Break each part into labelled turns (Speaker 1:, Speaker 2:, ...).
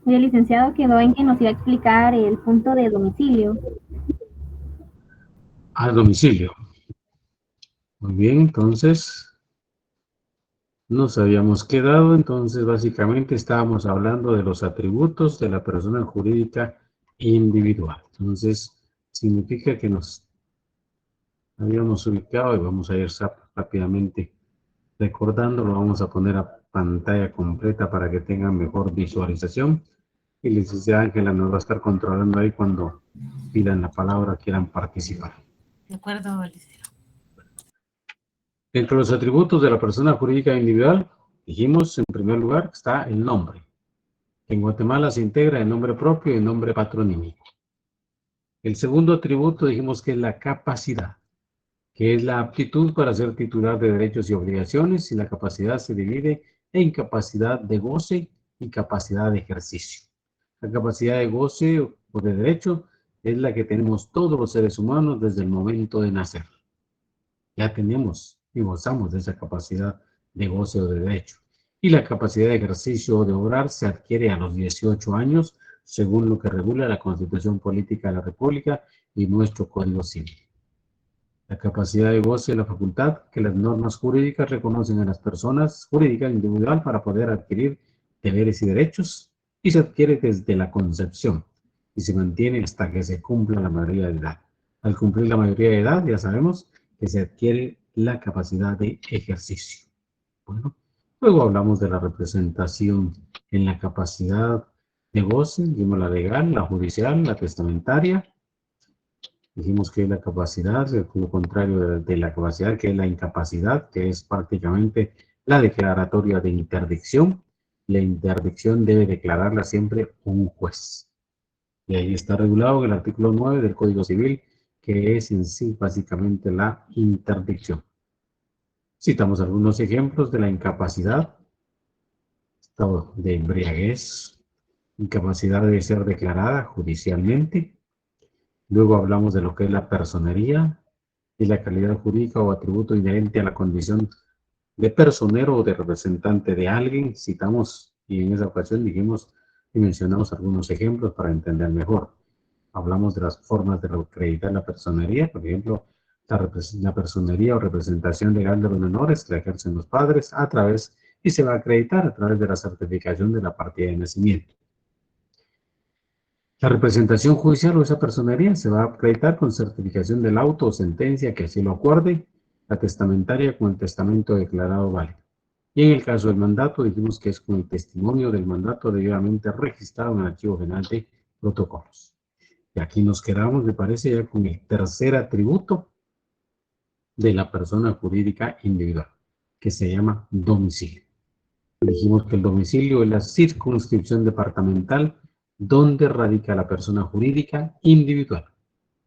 Speaker 1: El licenciado quedó en que nos iba a explicar el punto de domicilio.
Speaker 2: A domicilio. Muy bien, entonces nos habíamos quedado, entonces básicamente estábamos hablando de los atributos de la persona jurídica individual. Entonces significa que nos habíamos ubicado y vamos a ir rápidamente recordando, lo vamos a poner a pantalla completa para que tengan mejor visualización. Y les dice Ángela, nos va a estar controlando ahí cuando pidan la palabra, quieran participar.
Speaker 3: De acuerdo, licenciado.
Speaker 2: Entre los atributos de la persona jurídica individual, dijimos en primer lugar está el nombre. En Guatemala se integra el nombre propio y el nombre patronímico. El segundo atributo dijimos que es la capacidad, que es la aptitud para ser titular de derechos y obligaciones, y la capacidad se divide en capacidad de goce y capacidad de ejercicio. La capacidad de goce o de derecho es la que tenemos todos los seres humanos desde el momento de nacer. Ya tenemos y gozamos de esa capacidad de goce o de derecho. Y la capacidad de ejercicio o de obrar se adquiere a los 18 años, según lo que regula la Constitución Política de la República y nuestro Código Civil. La capacidad de goce es la facultad que las normas jurídicas reconocen a las personas jurídicas individual para poder adquirir deberes y derechos, y se adquiere desde la concepción y se mantiene hasta que se cumpla la mayoría de edad. Al cumplir la mayoría de edad, ya sabemos que se adquiere la capacidad de ejercicio. Bueno, luego hablamos de la representación en la capacidad de goce, vimos la legal, la judicial, la testamentaria. Dijimos que es la capacidad, lo contrario de la capacidad, que es la incapacidad, que es prácticamente la declaratoria de interdicción. La interdicción debe declararla siempre un juez. Y ahí está regulado en el artículo 9 del Código Civil, que es en sí básicamente la interdicción. Citamos algunos ejemplos de la incapacidad: estado de embriaguez, incapacidad de ser declarada judicialmente. Luego hablamos de lo que es la personería y la calidad jurídica o atributo inherente a la condición de personero o de representante de alguien. Citamos y en esa ocasión dijimos y mencionamos algunos ejemplos para entender mejor. Hablamos de las formas de acreditar la personería, por ejemplo, la personería o representación legal de los menores que la ejercen los padres a través, y se va a acreditar a través de la certificación de la partida de nacimiento. La representación judicial o esa personería se va a acreditar con certificación del auto o sentencia que así lo acuerde, la testamentaria con el testamento declarado válido. Y en el caso del mandato, dijimos que es con el testimonio del mandato debidamente registrado en el Archivo General de Protocolos. Y aquí nos quedamos, me parece, ya con el tercer atributo de la persona jurídica individual, que se llama domicilio. Dijimos que el domicilio es la circunscripción departamental donde radica la persona jurídica individual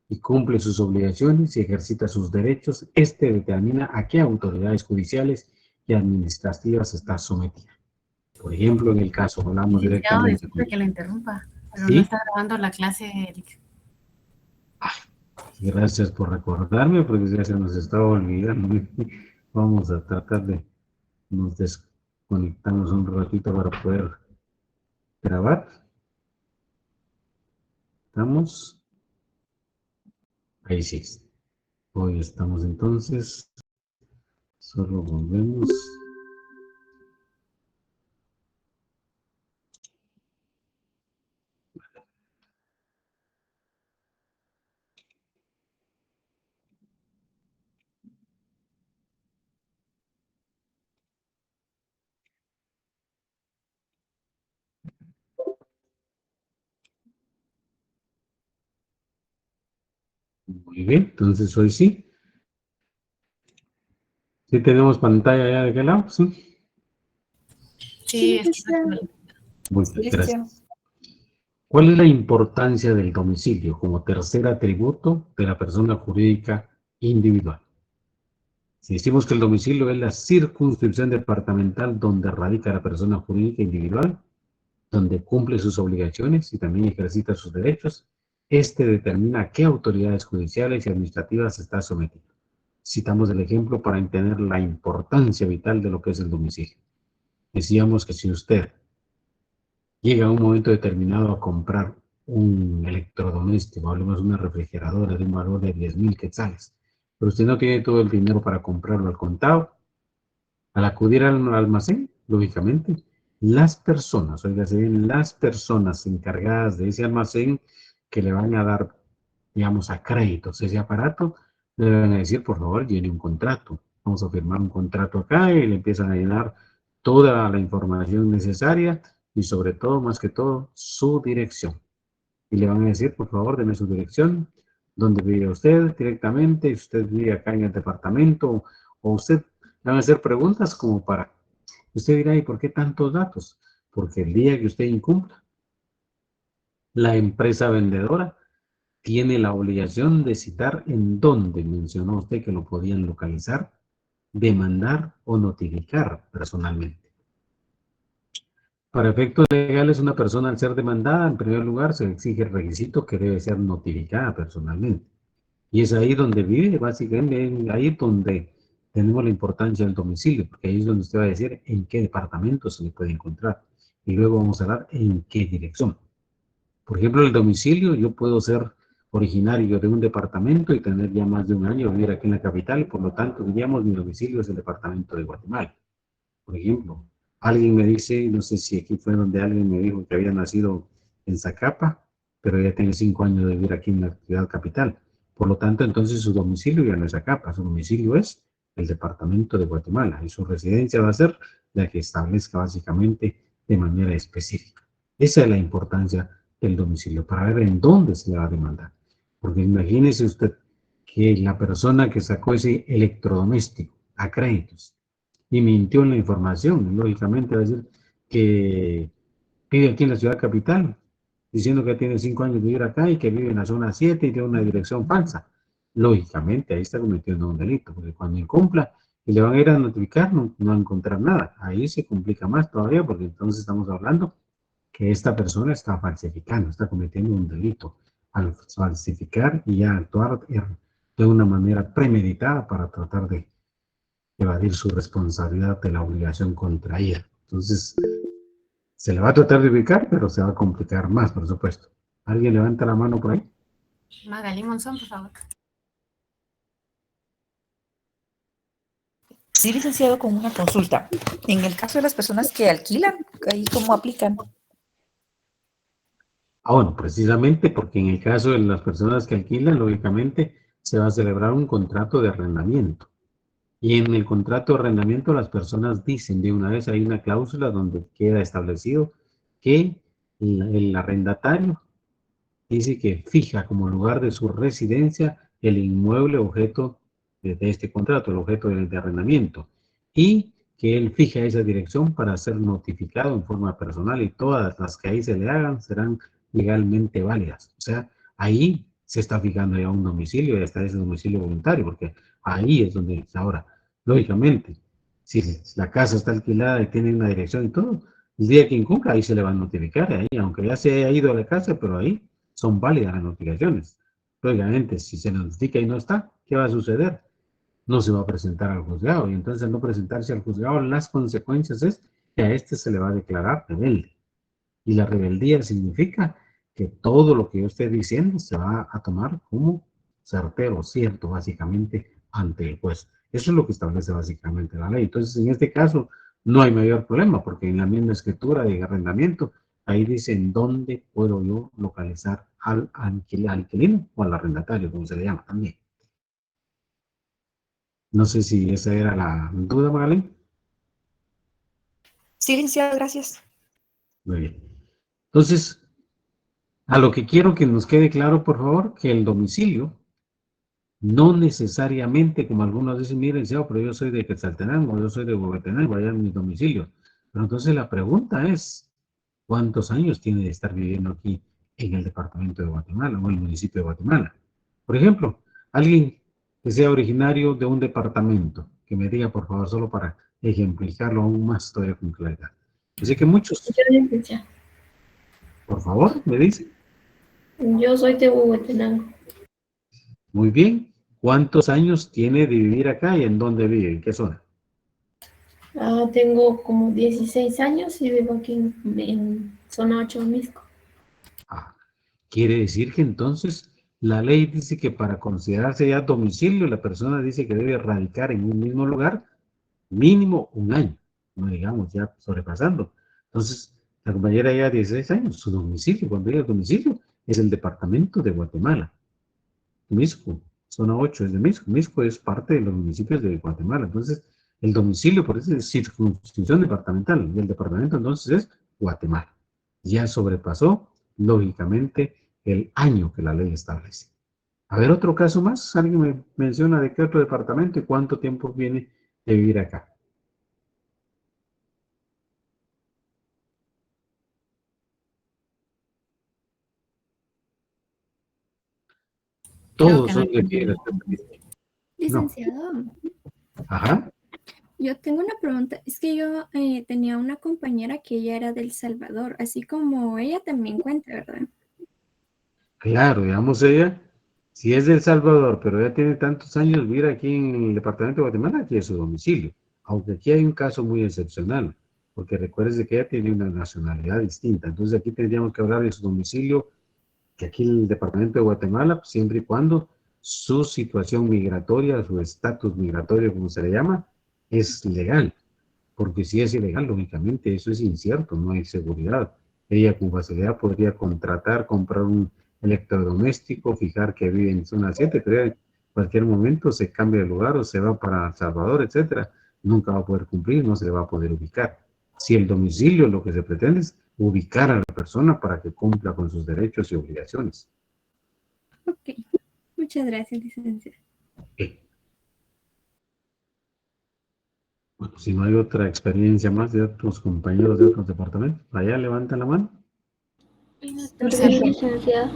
Speaker 2: y cumple sus obligaciones y ejercita sus derechos. Este determina a qué autoridades judiciales y administrativas está sometida. Por ejemplo, en el caso, hablamos
Speaker 3: Licenciado,
Speaker 2: directamente
Speaker 3: disculpe
Speaker 2: con...
Speaker 3: que lo interrumpa, pero no
Speaker 2: ¿Sí?
Speaker 3: está grabando la clase, Eric.
Speaker 2: Gracias por recordarme, porque ya se nos estaba olvidando. Vamos a tratar de nos desconectamos un ratito para poder grabar. ¿Estamos? Ahí sí. Hoy estamos entonces. Solo volvemos. Muy bien, entonces hoy sí. ¿Sí tenemos pantalla ya de qué lado? Sí.
Speaker 1: Sí,
Speaker 3: Sí, está
Speaker 1: licenciado.
Speaker 2: Muy bien, gracias. ¿Cuál es la importancia del domicilio como tercer atributo de la persona jurídica individual? Si decimos que el domicilio es la circunscripción departamental donde radica la persona jurídica individual, donde cumple sus obligaciones y también ejercita sus derechos, este determina a qué autoridades judiciales y administrativas está sometido. Citamos el ejemplo para entender la importancia vital de lo que es el domicilio. Decíamos que si usted llega un momento determinado a comprar un electrodoméstico, hablemos de una refrigeradora de un valor de 10,000 quetzales, pero usted no tiene todo el dinero para comprarlo al contado. Al acudir al almacén, lógicamente, las personas, oígase bien, las personas encargadas de ese almacén que le van a dar, digamos, a créditos ese aparato, le van a decir, por favor, llene un contrato. Vamos a firmar un contrato acá y le empiezan a llenar toda la información necesaria y sobre todo, más que todo, su dirección. Y le van a decir, por favor, deme su dirección, dónde vive usted directamente, si usted vive acá en el departamento, o usted, le van a hacer preguntas como para, usted dirá, ¿y por qué tantos datos? Porque el día que usted incumpla, la empresa vendedora tiene la obligación de citar en dónde mencionó usted que lo podían localizar, demandar o notificar personalmente. Para efectos legales, una persona al ser demandada, en primer lugar, se exige el requisito que debe ser notificada personalmente. Y es ahí donde vive, básicamente, ahí donde tenemos la importancia del domicilio, porque ahí es donde usted va a decir en qué departamento se le puede encontrar. Y luego vamos a hablar en qué dirección. Por ejemplo, el domicilio, yo puedo ser originario de un departamento y tener ya más de un año vivir aquí en la capital, y por lo tanto, diríamos, mi domicilio es el departamento de Guatemala. Por ejemplo, alguien me dice, no sé si aquí fue donde alguien me dijo que había nacido en Zacapa, pero ya tiene 5 años de vivir aquí en la ciudad capital. Por lo tanto, entonces su domicilio ya no es Zacapa, su domicilio es el departamento de Guatemala y su residencia va a ser la que establezca básicamente de manera específica. Esa es la importancia del domicilio, para ver en dónde se le va a demandar. Porque imagínese usted que la persona que sacó ese electrodoméstico a créditos y mintió en la información, lógicamente va a decir que vive aquí en la ciudad capital, diciendo que tiene 5 años de vivir acá y que vive en la zona 7 y tiene una dirección falsa. Lógicamente, ahí está cometiendo un delito, porque cuando incumpla y le van a ir a notificar, no va a encontrar nada. Ahí se complica más todavía, porque entonces estamos hablando que esta persona está falsificando, está cometiendo un delito al falsificar y a actuar de una manera premeditada para tratar de evadir su responsabilidad de la obligación contraída. Entonces, se le va a tratar de ubicar, pero se va a complicar más, por supuesto. ¿Alguien levanta la mano por ahí?
Speaker 3: Magali Monzón, por favor.
Speaker 4: Sí, licenciado, con una consulta. En el caso de las personas que alquilan, ¿ahí cómo aplican?
Speaker 2: Bueno, precisamente porque en el caso de las personas que alquilan, lógicamente, se va a celebrar un contrato de arrendamiento. Y en el contrato de arrendamiento las personas dicen de una vez, hay una cláusula donde queda establecido que el arrendatario dice que fija como lugar de su residencia el inmueble objeto de este contrato, el objeto de arrendamiento, y que él fija esa dirección para ser notificado en forma personal y todas las que ahí se le hagan serán legalmente válidas. O sea, ahí se está fijando ya un domicilio y hasta ese domicilio voluntario, porque ahí es donde ahora, lógicamente, si la casa está alquilada y tiene una dirección y todo, el día que incumpla ahí se le va a notificar, ahí, aunque ya se haya ido a la casa, pero ahí son válidas las notificaciones. Lógicamente, si se notifica y no está, ¿qué va a suceder? No se va a presentar al juzgado y entonces al no presentarse al juzgado, las consecuencias es que a este se le va a declarar rebelde. Y la rebeldía significa que todo lo que yo esté diciendo se va a tomar como certero, cierto, básicamente, ante el juez. Eso es lo que establece básicamente la ley. Entonces, en este caso, no hay mayor problema, porque en la misma escritura de arrendamiento, ahí dice en dónde puedo yo localizar al inquilino o al arrendatario, como se le llama también. No sé si esa era la duda, Magalén.
Speaker 4: Sí, licenciado, gracias.
Speaker 2: Muy bien. Entonces, a lo que quiero que nos quede claro, por favor, que el domicilio no necesariamente, como algunos dicen, miren, pero yo soy de Quetzaltenango, yo soy de Huehuetenango, allá en mi domicilio. Pero entonces la pregunta es, ¿cuántos años tiene de estar viviendo aquí en el departamento de Guatemala o en el municipio de Guatemala? Por ejemplo, alguien que sea originario de un departamento, que me diga, por favor, solo para ejemplificarlo aún más todavía con claridad. Así que muchos, por favor, me dicen.
Speaker 5: Yo soy de Huehuetenango.
Speaker 2: Muy bien. ¿Cuántos años tiene de vivir acá y en dónde vive? ¿En qué zona?
Speaker 5: Tengo como 16 años y vivo aquí en zona 8 de Misco.
Speaker 2: Ah, quiere decir que entonces la ley dice que para considerarse ya domicilio, la persona dice que debe radicar en un mismo lugar mínimo un año, no digamos ya sobrepasando. Entonces, la compañera ya 16 años, su domicilio, cuando diga domicilio, es el departamento de Guatemala. Misco, zona 8 es de Misco. Misco es parte de los municipios de Guatemala. Entonces, el domicilio por eso es circunscripción departamental. Y el departamento entonces es Guatemala. Ya sobrepasó, lógicamente, el año que la ley establece. A ver, otro caso más. ¿Alguien me menciona de qué otro departamento y cuánto tiempo viene de vivir acá?
Speaker 3: Creo
Speaker 2: Todos
Speaker 3: que no
Speaker 2: son de
Speaker 3: entendí.
Speaker 2: piedra. No.
Speaker 6: Licenciado,
Speaker 2: Ajá.
Speaker 6: yo tengo una pregunta. Es que yo tenía una compañera que ella era del Salvador, así como ella también cuenta, ¿verdad?
Speaker 2: Claro, digamos ella, si es de El Salvador, pero ya tiene tantos años vivir aquí en el departamento de Guatemala, aquí es su domicilio. Aunque aquí hay un caso muy excepcional, porque recuerdes que ella tiene una nacionalidad distinta. Entonces aquí tendríamos que hablar de su domicilio, que aquí en el departamento de Guatemala, siempre y cuando su situación migratoria, su estatus migratorio, como se le llama, es legal. Porque si es ilegal, lógicamente eso es incierto, no hay seguridad. Ella con facilidad podría contratar, comprar un electrodoméstico, fijar que vive en zona 7, pero en cualquier momento se cambia de lugar o se va para El Salvador, etcétera. Nunca va a poder cumplir, no se le va a poder ubicar. Si el domicilio lo que se pretende es ubicar a la persona para que cumpla con sus derechos y obligaciones.
Speaker 6: Ok, muchas gracias, licenciado.
Speaker 2: Eh, Bueno, si no hay otra experiencia más de otros compañeros de otros departamentos, allá levanten la mano.
Speaker 7: Buenas tardes,
Speaker 3: Marcelo.
Speaker 7: licenciada.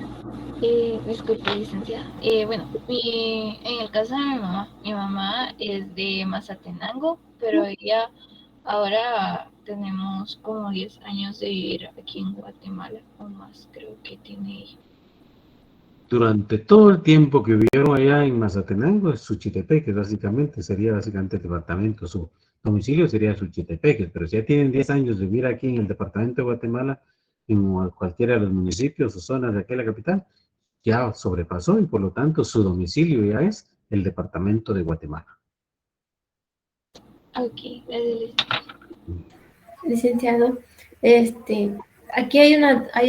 Speaker 7: Disculpe, licenciada. Bueno, en el caso de mi mamá es de Mazatenango, pero ella ahora tenemos como 10 años de vivir aquí en Guatemala, o más creo que tiene ella.
Speaker 2: Durante todo el tiempo que vivieron allá en Mazatenango, es Suchitepeques, básicamente, sería básicamente el departamento, su domicilio sería Suchitepeques, pero si ya tienen 10 años de vivir aquí en el departamento de Guatemala, en cualquiera de los municipios o zonas de aquí en la capital, ya sobrepasó y por lo tanto su domicilio ya es el departamento de Guatemala.
Speaker 7: Ok, gracias,
Speaker 5: Licenciado, aquí hay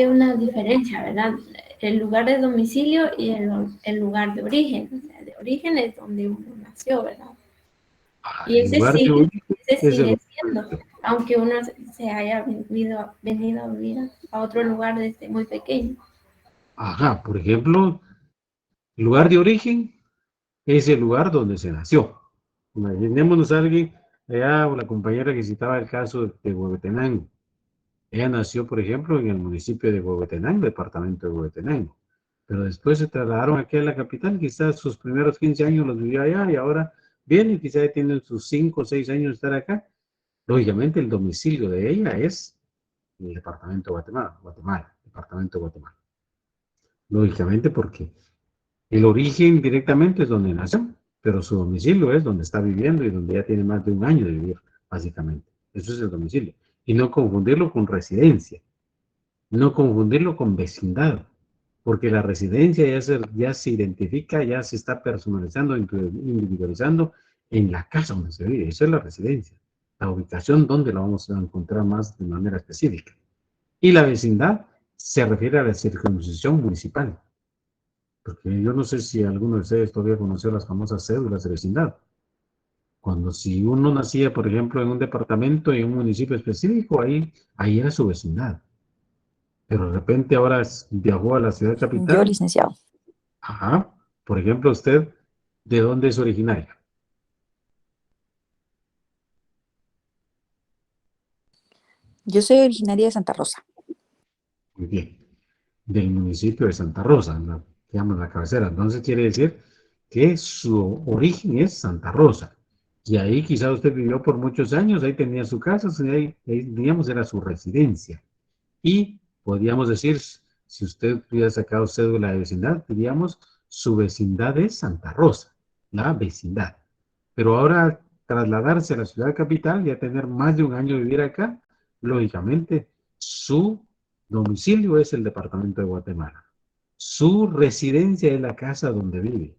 Speaker 5: una diferencia, ¿verdad? El lugar de domicilio y el lugar de origen. O sea, de origen es donde uno nació, ¿verdad? Y
Speaker 2: El lugar de origen
Speaker 5: ese
Speaker 2: es el
Speaker 5: sigue siendo, aunque uno se haya venido a vivir a otro lugar desde muy pequeño.
Speaker 2: Ajá, por ejemplo, el lugar de origen es el lugar donde se nació. Imaginémonos a alguien, allá, o la compañera que citaba el caso de Huehuetenango. Ella nació, por ejemplo, en el municipio de Huehuetenango, departamento de Huehuetenango. Pero después se trasladaron aquí a la capital, quizás sus primeros 15 años los vivió allá y ahora viene, quizás ya tienen sus 5 o 6 años de estar acá. Lógicamente el domicilio de ella es el departamento de Guatemala, departamento de Guatemala. Lógicamente porque el origen directamente es donde nació, pero su domicilio es donde está viviendo y donde ya tiene más de un año de vivir, básicamente. Eso es el domicilio. Y no confundirlo con residencia, no confundirlo con vecindad, porque la residencia ya se identifica, ya se está personalizando, individualizando en la casa donde se vive. Eso es la residencia. La ubicación donde la vamos a encontrar más de manera específica. Y la vecindad se refiere a la circunscripción municipal. Porque yo no sé si alguno de ustedes todavía conoció las famosas cédulas de vecindad. Cuando si uno nacía, por ejemplo, en un departamento, en un municipio específico, ahí era su vecindad. Pero de repente ahora viajó a la ciudad
Speaker 4: Yo,
Speaker 2: capital.
Speaker 4: licenciado.
Speaker 2: Ajá. Por ejemplo, usted, ¿de dónde es originaria?
Speaker 4: Yo soy originaria de Santa Rosa.
Speaker 2: Muy bien. Del municipio de Santa Rosa, digamos la cabecera. Entonces quiere decir que su origen es Santa Rosa. Y ahí quizás usted vivió por muchos años, ahí tenía su casa, ahí, digamos, era su residencia. Y podríamos decir, si usted hubiera sacado cédula de vecindad, diríamos, su vecindad es Santa Rosa, la vecindad. Pero ahora trasladarse a la ciudad capital, ya tener más de un año de vivir acá, lógicamente su domicilio es el departamento de Guatemala. Su residencia es la casa donde vive.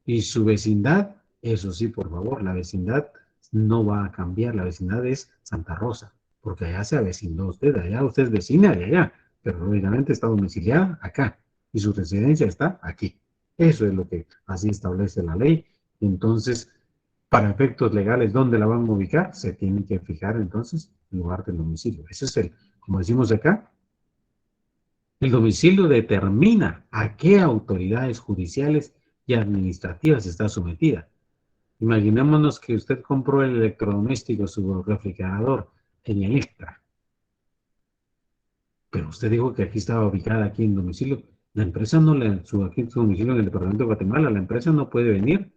Speaker 2: Y su vecindad, eso sí, por favor, la vecindad no va a cambiar. La vecindad es Santa Rosa, porque allá se avecindó usted, allá usted es vecina de allá, pero lógicamente está domiciliada acá y su residencia está aquí. Eso es lo que así establece la ley. Entonces, para efectos legales, ¿dónde la van a ubicar? Se tiene que fijar entonces el lugar del domicilio. Ese es el, como decimos acá, el domicilio determina a qué autoridades judiciales y administrativas está sometida. Imaginémonos que usted compró el electrodoméstico, su refrigerador, en Electra. Pero usted dijo que aquí estaba ubicada aquí en domicilio. La empresa no le, aquí en su domicilio en el departamento de Guatemala, la empresa no puede venir,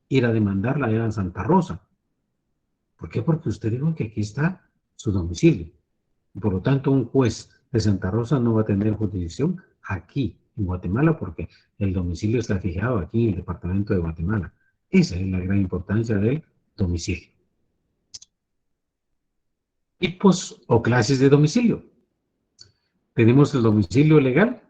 Speaker 2: ir a demandarla allá en Santa Rosa. ¿Por qué? Porque usted dijo que aquí está su domicilio. Por lo tanto, un juez de Santa Rosa no va a tener jurisdicción aquí en Guatemala porque el domicilio está fijado aquí en el departamento de Guatemala. Esa es la gran importancia del domicilio. Tipos o clases de domicilio. Tenemos el domicilio legal,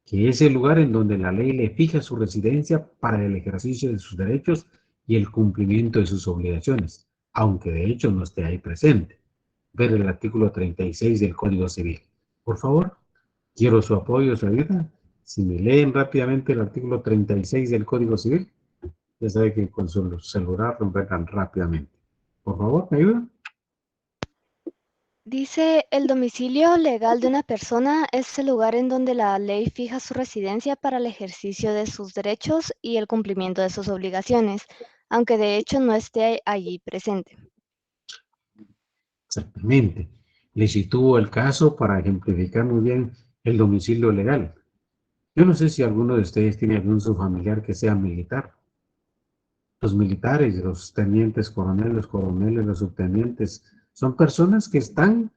Speaker 2: que es el lugar en donde la ley le fija su residencia para el ejercicio de sus derechos y el cumplimiento de sus obligaciones, aunque de hecho no esté ahí presente. Ver el artículo 36 del Código Civil. Por favor, quiero su apoyo, su ayuda. Si me leen rápidamente el artículo 36 del Código Civil, ya sabe que con su celular lo verán rápidamente. Por favor, ¿me ayudan?
Speaker 8: Dice, el domicilio legal de una persona es el lugar en donde la ley fija su residencia para el ejercicio de sus derechos y el cumplimiento de sus obligaciones, aunque de hecho no esté allí presente.
Speaker 2: Exactamente. Le sitúo el caso para ejemplificar muy bien el domicilio legal. Yo no sé si alguno de ustedes tiene algún subfamiliar que sea militar. Los militares, los tenientes coroneles, los subtenientes, son personas que están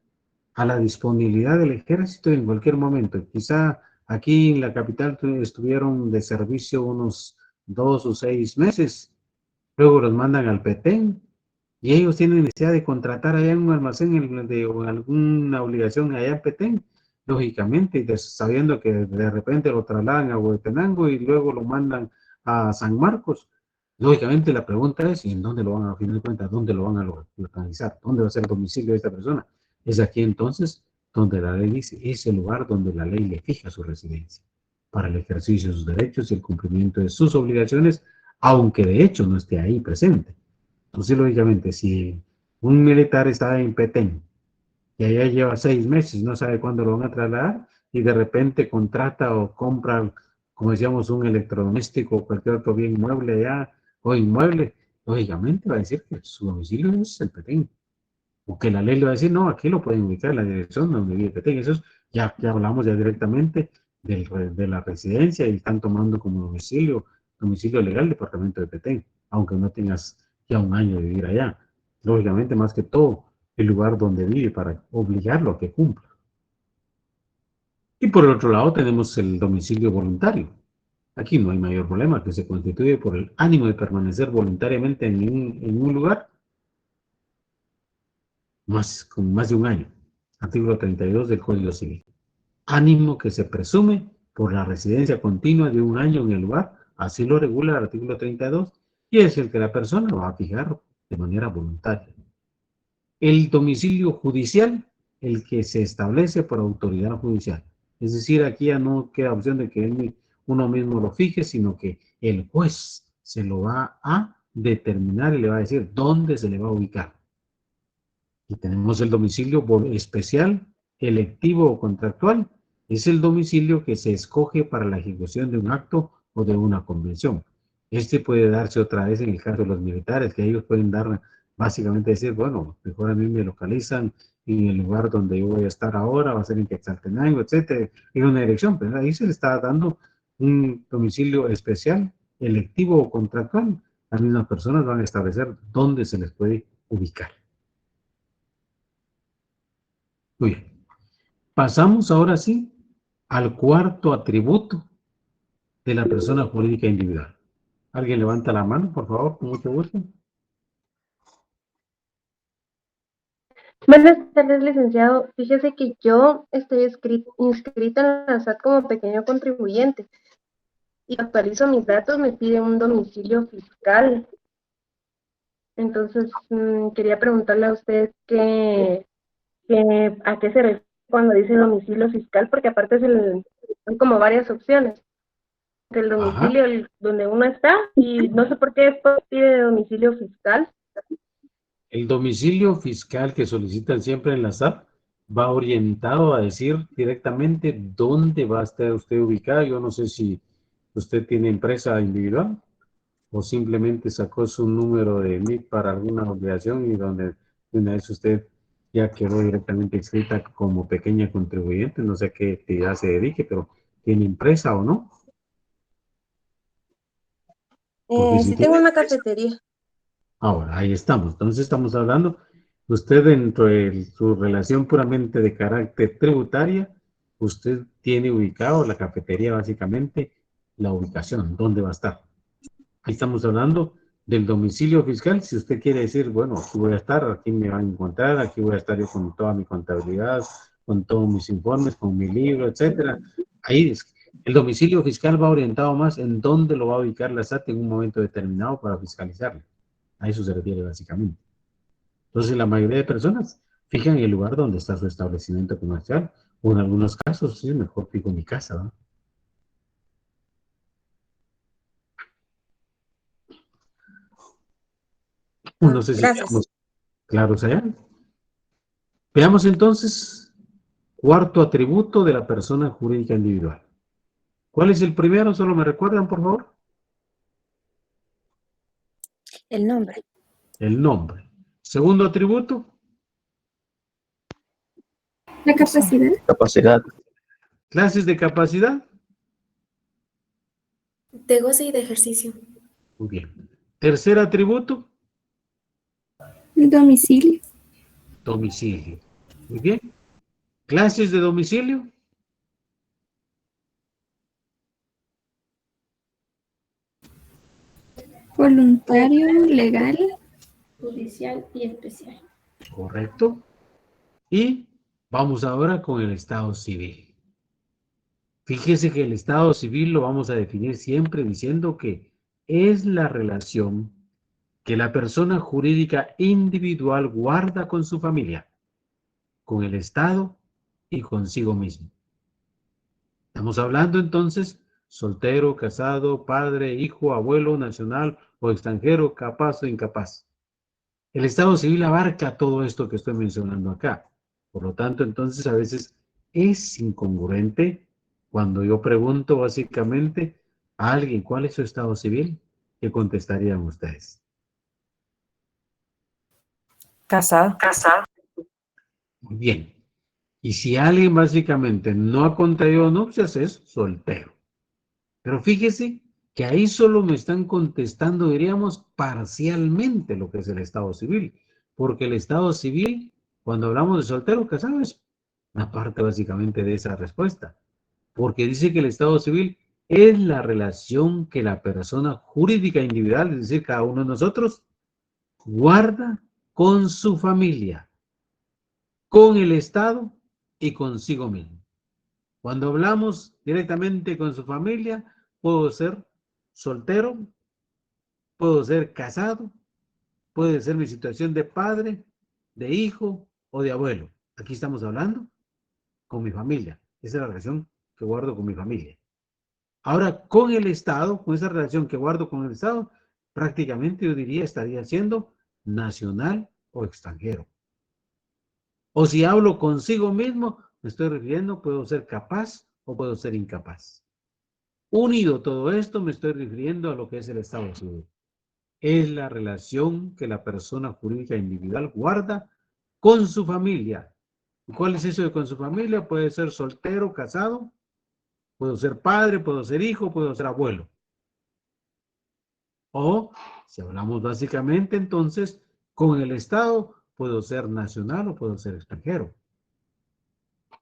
Speaker 2: a la disponibilidad del ejército en cualquier momento. Quizá aquí en la capital estuvieron de servicio unos 2 o 6 meses, luego los mandan al Petén y ellos tienen necesidad de contratar allá en un almacén o alguna obligación allá en Petén, lógicamente, sabiendo que de repente lo trasladan a Huehuetenango y luego lo mandan a San Marcos. Lógicamente la pregunta es, ¿y en dónde lo van a final de cuentas? ¿Dónde lo van a localizar? ¿Dónde va a ser el domicilio de esta persona? Es aquí entonces donde la ley dice, es el lugar donde la ley le fija su residencia para el ejercicio de sus derechos y el cumplimiento de sus obligaciones, aunque de hecho no esté ahí presente. Entonces, lógicamente, si un militar está en Petén y allá lleva 6 meses, no sabe cuándo lo van a trasladar y de repente contrata o compra, como decíamos, un electrodoméstico o cualquier otro bien mueble allá o inmueble, lógicamente va a decir que su domicilio es el Petén. O que la ley le va a decir, no, aquí lo pueden ubicar en la dirección donde vive Petén. Eso es, ya hablamos ya directamente de la residencia y están tomando como domicilio legal departamento de Petén, aunque no tengas ya un año de vivir allá. Lógicamente, más que todo, el lugar donde vive para obligarlo a que cumpla. Y por el otro lado tenemos el domicilio voluntario. Aquí no hay mayor problema, que se constituye por el ánimo de permanecer voluntariamente en un lugar con más de un año. Artículo 32 del Código Civil. Ánimo que se presume por la residencia continua de un año en el lugar, así lo regula el artículo 32, y es el que la persona va a fijar de manera voluntaria. El domicilio judicial, el que se establece por autoridad judicial. Es decir, aquí ya no queda opción de que uno mismo lo fije, sino que el juez se lo va a determinar y le va a decir dónde se le va a ubicar. Y tenemos el domicilio especial, electivo o contractual. Es el domicilio que se escoge para la ejecución de un acto o de una convención. Este puede darse otra vez en el caso de los militares, que ellos pueden dar, básicamente decir, bueno, mejor a mí me localizan en el lugar donde yo voy a estar ahora, va a ser en Quetzaltenango, etcétera, en una dirección, pero ahí se le está dando un domicilio especial, electivo o contractual. Las mismas personas van a establecer dónde se les puede ubicar. Muy bien. Pasamos ahora sí al cuarto atributo de la persona jurídica individual. ¿Alguien levanta la mano, por favor, con mucho gusto?
Speaker 9: Buenas tardes, licenciado. Fíjese que yo estoy inscrita en la SAT como pequeño contribuyente y actualizo mis datos, me pide un domicilio fiscal. Entonces, quería preguntarle a usted a qué se refiere cuando dice domicilio fiscal, porque aparte hay como varias opciones. El
Speaker 2: Ajá.
Speaker 9: domicilio donde uno está y no sé por qué después pide domicilio fiscal.
Speaker 2: El domicilio fiscal que solicitan siempre en la SAP va orientado a decir directamente dónde va a estar usted ubicado. Yo no sé si usted tiene empresa individual o simplemente sacó su número de NIC para alguna obligación y donde una vez usted ya quedó directamente inscrita como pequeña contribuyente. No sé a qué actividad se dedique, pero ¿tiene empresa o no? Porque si
Speaker 9: Sí tengo
Speaker 2: tiene
Speaker 9: una
Speaker 2: empresa,
Speaker 9: cafetería.
Speaker 2: ahora, ahí estamos. Entonces estamos hablando, usted dentro de su relación puramente de carácter tributaria, usted tiene ubicado la cafetería, básicamente, la ubicación, dónde va a estar. Ahí estamos hablando del domicilio fiscal. Si usted quiere decir, bueno, aquí voy a estar, aquí me van a encontrar, aquí voy a estar yo con toda mi contabilidad, con todos mis informes, con mi libro, etcétera. Ahí el domicilio fiscal va orientado más en dónde lo va a ubicar la SAT en un momento determinado para fiscalizarlo. A eso se refiere básicamente. Entonces, la mayoría de personas fijan el lugar donde está su establecimiento comercial, o en algunos casos, sí, mejor fijo mi casa, ¿no? No sé si
Speaker 9: Gracias.
Speaker 2: estamos claros allá. Veamos entonces, cuarto atributo de la persona jurídica individual. ¿Cuál es el primero? ¿Solo me recuerdan, por favor?
Speaker 9: El nombre.
Speaker 2: El nombre. Segundo atributo,
Speaker 6: La capacidad.
Speaker 10: Capacidad.
Speaker 2: clases de capacidad.
Speaker 3: De goce y de ejercicio.
Speaker 2: Muy bien. Tercer atributo,
Speaker 6: Domicilio.
Speaker 2: domicilio. Muy bien. Clases de domicilio.
Speaker 6: Voluntario, legal.
Speaker 5: Judicial y especial.
Speaker 2: Correcto. Y vamos ahora con el estado civil. Fíjese que el estado civil lo vamos a definir siempre diciendo que es la relación que la persona jurídica individual guarda con su familia, con el Estado y consigo mismo. Estamos hablando entonces soltero, casado, padre, hijo, abuelo, nacional o extranjero, capaz o incapaz. El estado civil abarca todo esto que estoy mencionando acá. Por lo tanto, entonces a veces es incongruente cuando yo pregunto básicamente a alguien cuál es su estado civil, ¿qué contestarían ustedes?
Speaker 4: Casado.
Speaker 2: Muy bien. Y si alguien básicamente no ha contraído nupcias, es soltero. Pero fíjese que ahí solo me están contestando, diríamos, parcialmente lo que es el estado civil. Porque el estado civil, cuando hablamos de soltero, casado, es una parte básicamente de esa respuesta. Porque dice que el estado civil es la relación que la persona jurídica individual, es decir, cada uno de nosotros, guarda con su familia, con el Estado y consigo mismo. Cuando hablamos directamente con su familia, puedo ser soltero, puedo ser casado, puede ser mi situación de padre, de hijo o de abuelo. Aquí estamos hablando con mi familia. Esa es la relación que guardo con mi familia. Ahora, con el Estado, con esa relación que guardo con el Estado, prácticamente yo diría estaría siendo nacional o extranjero. O si hablo consigo mismo, me estoy refiriendo, puedo ser capaz o puedo ser incapaz. Unido todo esto, me estoy refiriendo a lo que es el estado civil. Es la relación que la persona jurídica individual guarda con su familia. ¿Y cuál es eso de con su familia? Puede ser soltero, casado, puedo ser padre, puedo ser hijo, puedo ser abuelo. O, si hablamos básicamente, entonces, con el Estado, puedo ser nacional o puedo ser extranjero.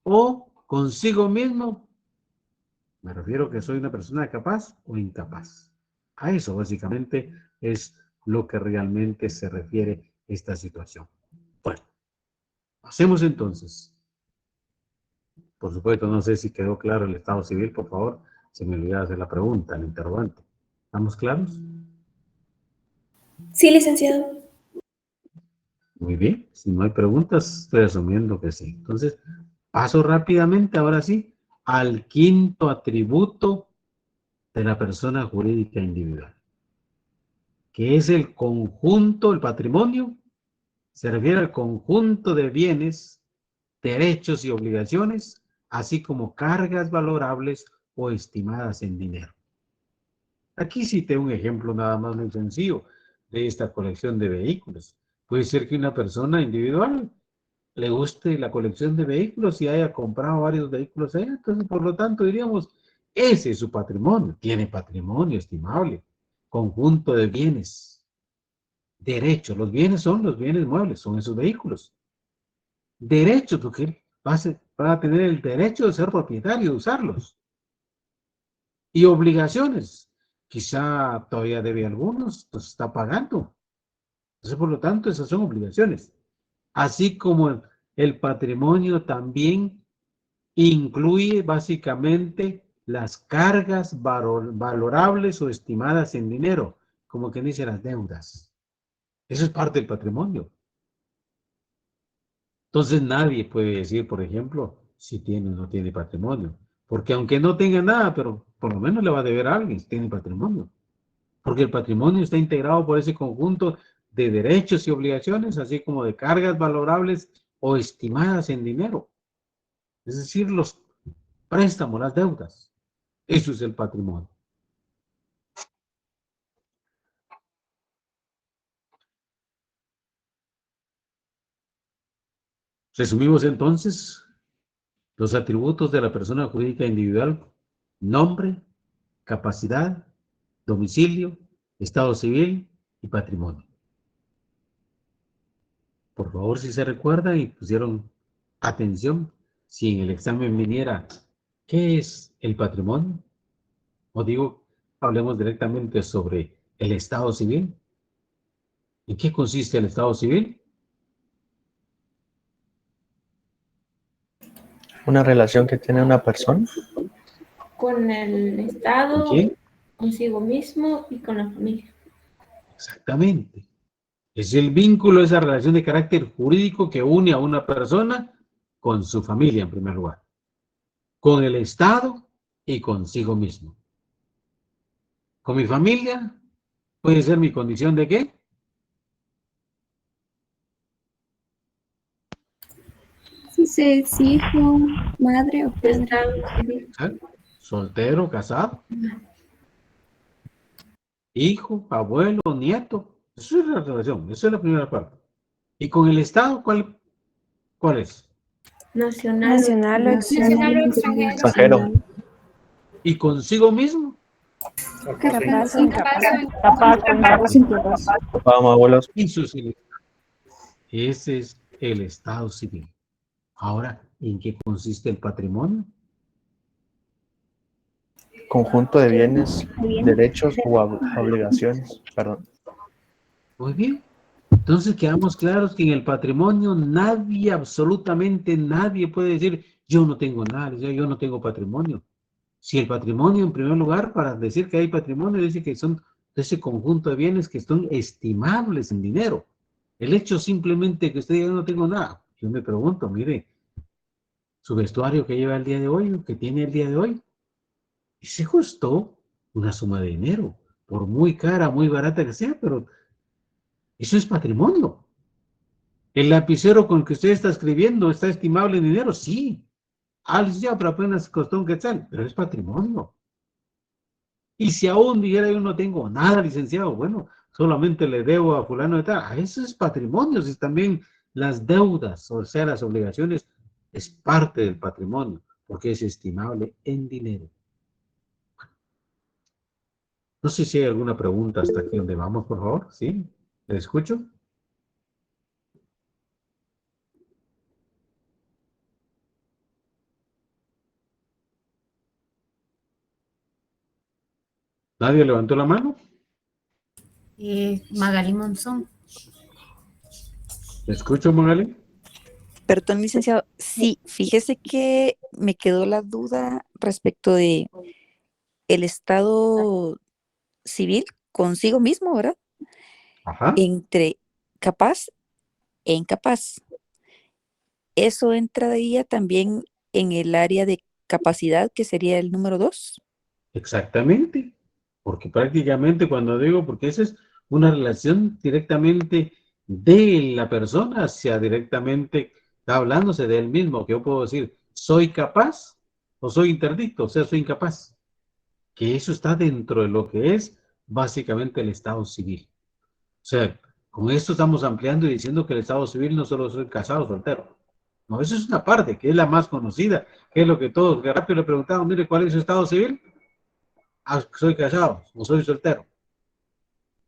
Speaker 2: O consigo mismo, me refiero que soy una persona capaz o incapaz. A eso básicamente es lo que realmente se refiere esta situación. Bueno, Hacemos entonces. Por supuesto, no sé si quedó claro el estado civil, por favor. Se me olvidó hacer la pregunta, el interrogante. ¿Estamos claros?
Speaker 3: Sí, licenciado.
Speaker 2: Muy bien. Si no hay preguntas, estoy asumiendo que sí. Entonces, paso rápidamente, ahora sí, al quinto atributo de la persona jurídica individual, que es el conjunto, el patrimonio, se refiere al conjunto de bienes, derechos y obligaciones, así como cargas valorables o estimadas en dinero. Aquí cité un ejemplo nada más muy sencillo de esta colección de vehículos. Puede ser que una persona individual le guste la colección de vehículos y haya comprado varios vehículos allá, entonces por lo tanto diríamos, ese es su patrimonio, tiene patrimonio estimable, conjunto de bienes, derechos, los bienes son los bienes muebles, son esos vehículos. Derechos, porque va a tener el derecho de ser propietario, de usarlos. Y obligaciones, quizá todavía debe algunos, los está pagando. Entonces, por lo tanto, esas son obligaciones. Así como el patrimonio también incluye básicamente las cargas valorables o estimadas en dinero, como que dice las deudas. Eso es parte del patrimonio. Entonces nadie puede decir, por ejemplo, si tiene o no tiene patrimonio. Porque aunque no tenga nada, pero por lo menos le va a deber a alguien si tiene patrimonio. Porque el patrimonio está integrado por ese conjunto de derechos y obligaciones, así como de cargas valorables o estimadas en dinero. Es decir, los préstamos, las deudas. Eso es el patrimonio. Resumimos entonces los atributos de la persona jurídica individual: nombre, capacidad, domicilio, estado civil y patrimonio. Por favor, si se recuerdan y pusieron atención, si en el examen viniera, ¿qué es el patrimonio? O digo, hablemos directamente sobre el estado civil. ¿En qué consiste el estado civil?
Speaker 10: Una relación que tiene una persona.
Speaker 5: Con el
Speaker 2: ¿Con
Speaker 5: Estado,
Speaker 2: quién?
Speaker 5: consigo mismo y con la familia.
Speaker 2: Exactamente. Es el vínculo, esa relación de carácter jurídico que une a una persona con su familia en primer lugar, con el Estado y consigo mismo. Con mi familia puede ser mi condición de ¿qué?
Speaker 6: Si es hijo, madre o padre.
Speaker 5: Estado civil.
Speaker 2: Soltero, casado, hijo, abuelo, nieto. Eso es la relación, esa es la primera parte. ¿Y con el Estado cuál es?
Speaker 5: Nacional.
Speaker 3: Nacional o
Speaker 6: Nacional o
Speaker 10: Extranjero.
Speaker 2: ¿Y consigo mismo?
Speaker 3: Capaz,
Speaker 10: Vamos, abuelos.
Speaker 2: Eso sí. Ese es el Estado civil. Ahora, ¿en qué consiste el patrimonio?
Speaker 10: Conjunto de bienes, derechos u obligaciones. Perdón.
Speaker 2: Muy bien. Entonces quedamos claros que en el patrimonio nadie, absolutamente nadie puede decir, yo no tengo nada, yo no tengo patrimonio. Si el patrimonio, en primer lugar, para decir que hay patrimonio, dice que son ese conjunto de bienes que son estimables en dinero. El hecho simplemente que usted diga, yo no tengo nada. Yo me pregunto, mire, su vestuario que lleva el día de hoy, que tiene el día de hoy, ese costó una suma de dinero, por muy cara, muy barata que sea, pero eso es patrimonio. El lapicero con el que usted está escribiendo está estimable en dinero, sí. Ya, pero apenas costó un quetzal, pero es patrimonio. Y si aún dijera yo no tengo nada, licenciado, bueno, solamente le debo a fulano de tal, eso es patrimonio, si también las deudas, o sea, las obligaciones, es parte del patrimonio, porque es estimable en dinero. No sé si hay alguna pregunta hasta aquí donde vamos, por favor, ¿sí? ¿Le escucho? ¿Nadie levantó la mano?
Speaker 11: Magali Monzón.
Speaker 2: ¿Le escucho, Magali?
Speaker 4: Perdón, licenciado. Sí, fíjese que me quedó la duda respecto de el estado civil consigo mismo, ¿verdad?
Speaker 2: Ajá.
Speaker 4: Entre capaz e incapaz. Eso entraría también en el área de capacidad, que sería el número 2.
Speaker 2: Exactamente. Porque prácticamente cuando digo, porque esa es una relación directamente de la persona hacia directamente, está hablándose de él mismo, que yo puedo decir, soy capaz o soy interdicto, o sea, soy incapaz. Que eso está dentro de lo que es básicamente el estado civil. O sea, con esto estamos ampliando y diciendo que el estado civil no solo es casado o soltero. No, eso es una parte, que es la más conocida, que es lo que todos, que rápido le preguntamos, mire, ¿cuál es su estado civil? Ah, soy casado o soy soltero.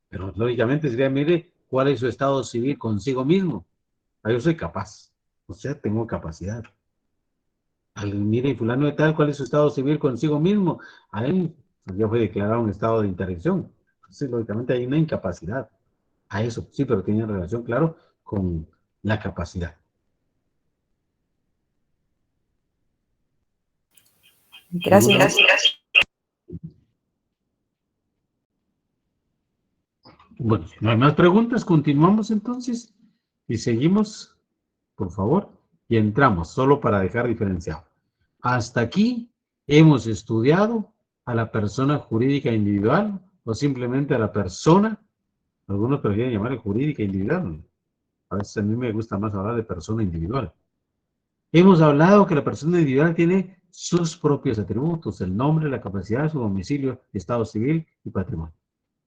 Speaker 2: Pero lógicamente sería, mire, ¿cuál es su estado civil consigo mismo? Ah, yo soy capaz, o sea, tengo capacidad. Mire, fulano de tal, ¿cuál es su estado civil consigo mismo? A él ya fue declarado un estado de interdicción. Entonces, lógicamente hay una incapacidad. A eso, sí, pero tiene relación, claro, con la capacidad.
Speaker 4: Gracias.
Speaker 2: Bueno, si no hay más preguntas, continuamos entonces y seguimos, por favor, y entramos, solo para dejar diferenciado. Hasta aquí hemos estudiado a la persona jurídica individual o simplemente a la persona, algunos prefieren llamar jurídica individual. A veces a mí me gusta más hablar de persona individual. Hemos hablado que la persona individual tiene sus propios atributos, el nombre, la capacidad, su domicilio, estado civil y patrimonio.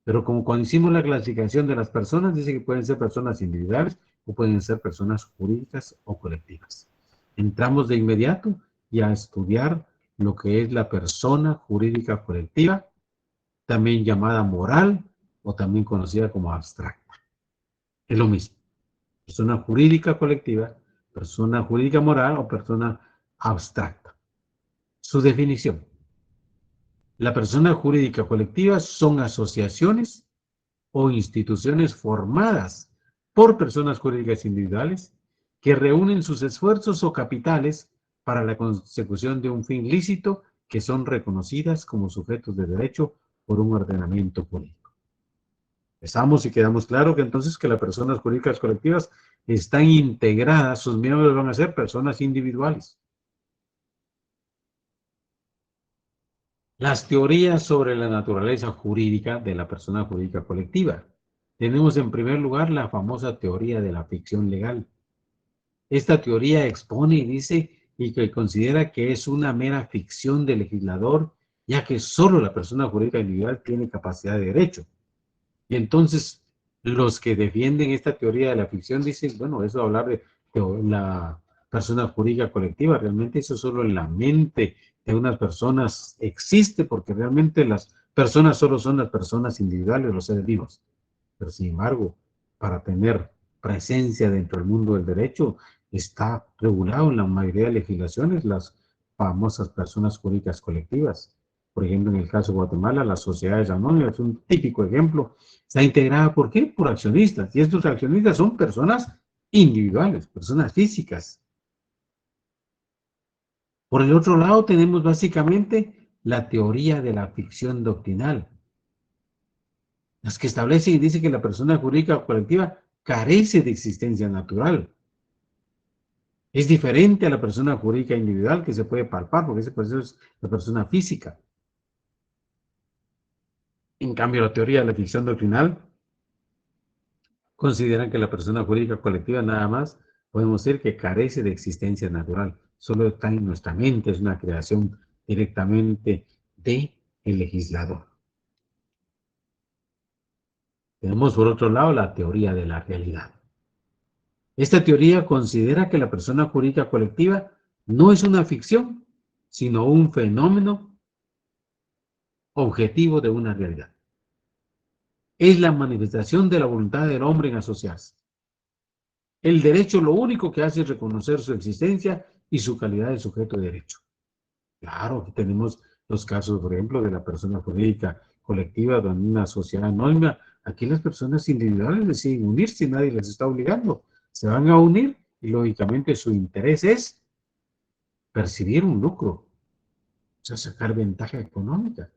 Speaker 2: Pero como cuando hicimos la clasificación de las personas, dice que pueden ser personas individuales o pueden ser personas jurídicas o colectivas. Entramos de inmediato y a estudiar lo que es la persona jurídica colectiva, también llamada moral o también conocida como abstracta. Es lo mismo. Persona jurídica colectiva, persona jurídica moral o persona abstracta. Su definición. La persona jurídica colectiva son asociaciones o instituciones formadas por personas jurídicas individuales que reúnen sus esfuerzos o capitales para la consecución de un fin lícito que son reconocidas como sujetos de derecho por un ordenamiento jurídico. Empezamos y quedamos claro que entonces que las personas jurídicas colectivas están integradas, sus miembros van a ser personas individuales. Las teorías sobre la naturaleza jurídica de la persona jurídica colectiva. Tenemos en primer lugar la famosa teoría de la ficción legal. Esta teoría expone y dice y que considera que es una mera ficción del legislador, ya que solo la persona jurídica individual tiene capacidad de derecho. Y entonces los que defienden esta teoría de la ficción dicen, bueno, eso hablar de la persona jurídica colectiva, realmente eso solo en la mente de unas personas existe, porque realmente las personas solo son las personas individuales, los seres vivos. Pero sin embargo, para tener presencia dentro del mundo del derecho, está regulado en la mayoría de legislaciones las famosas personas jurídicas colectivas. Por ejemplo, en el caso de Guatemala, las sociedades anónimas es un típico ejemplo. Está integrada, ¿por qué? Por accionistas. Y estos accionistas son personas individuales, personas físicas. Por el otro lado, tenemos básicamente la teoría de la ficción doctrinal. Las que establecen y dicen que la persona jurídica o colectiva carece de existencia natural. Es diferente a la persona jurídica individual que se puede palpar, porque esa persona es la persona física. En cambio, la teoría de la ficción doctrinal consideran que la persona jurídica colectiva nada más podemos decir que carece de existencia natural. Solo está en nuestra mente, es una creación directamente del legislador. Tenemos por otro lado la teoría de la realidad. Esta teoría considera que la persona jurídica colectiva no es una ficción, sino un fenómeno objetivo de una realidad. Es la manifestación de la voluntad del hombre en asociarse. El derecho lo único que hace es reconocer su existencia y su calidad de sujeto de derecho. Claro, aquí tenemos los casos, por ejemplo, de la persona jurídica colectiva, donde una sociedad anónima, aquí las personas individuales deciden unirse y nadie les está obligando. Se van a unir y lógicamente su interés es percibir un lucro, o sea, sacar ventaja económica.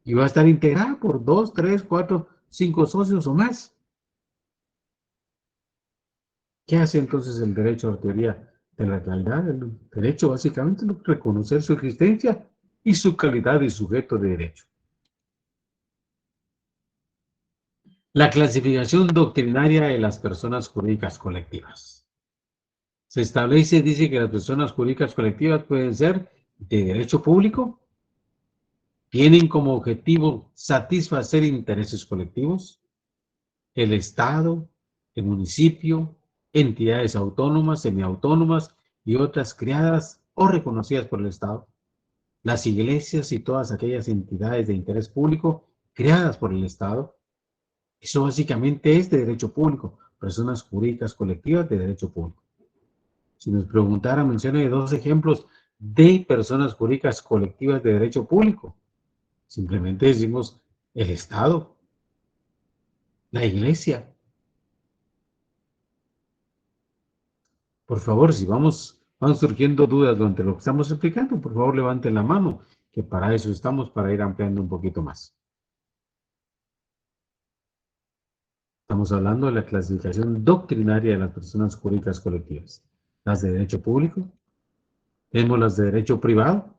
Speaker 2: Y va a estar integrada por 2, 3, 4, 5 socios o más. ¿Qué hace entonces el derecho a la teoría de la realidad? El derecho básicamente es reconocer su existencia y su calidad de sujeto de derecho. La clasificación doctrinaria de las personas jurídicas colectivas. Se establece, dice que las personas jurídicas colectivas pueden ser de derecho público, tienen como objetivo satisfacer intereses colectivos, el Estado, el municipio, entidades autónomas, semiautónomas y otras creadas o reconocidas por el Estado, las iglesias y todas aquellas entidades de interés público creadas por el Estado. Eso básicamente es de derecho público, personas jurídicas colectivas de derecho público. Si nos preguntara, mencione 2 ejemplos de personas jurídicas colectivas de derecho público. Simplemente decimos el Estado, la iglesia. Por favor, si van surgiendo dudas durante lo que estamos explicando, por favor levanten la mano, que para eso estamos, para ir ampliando un poquito más. Estamos hablando de la clasificación doctrinaria de las personas jurídicas colectivas. Las de derecho público, tenemos las de derecho privado,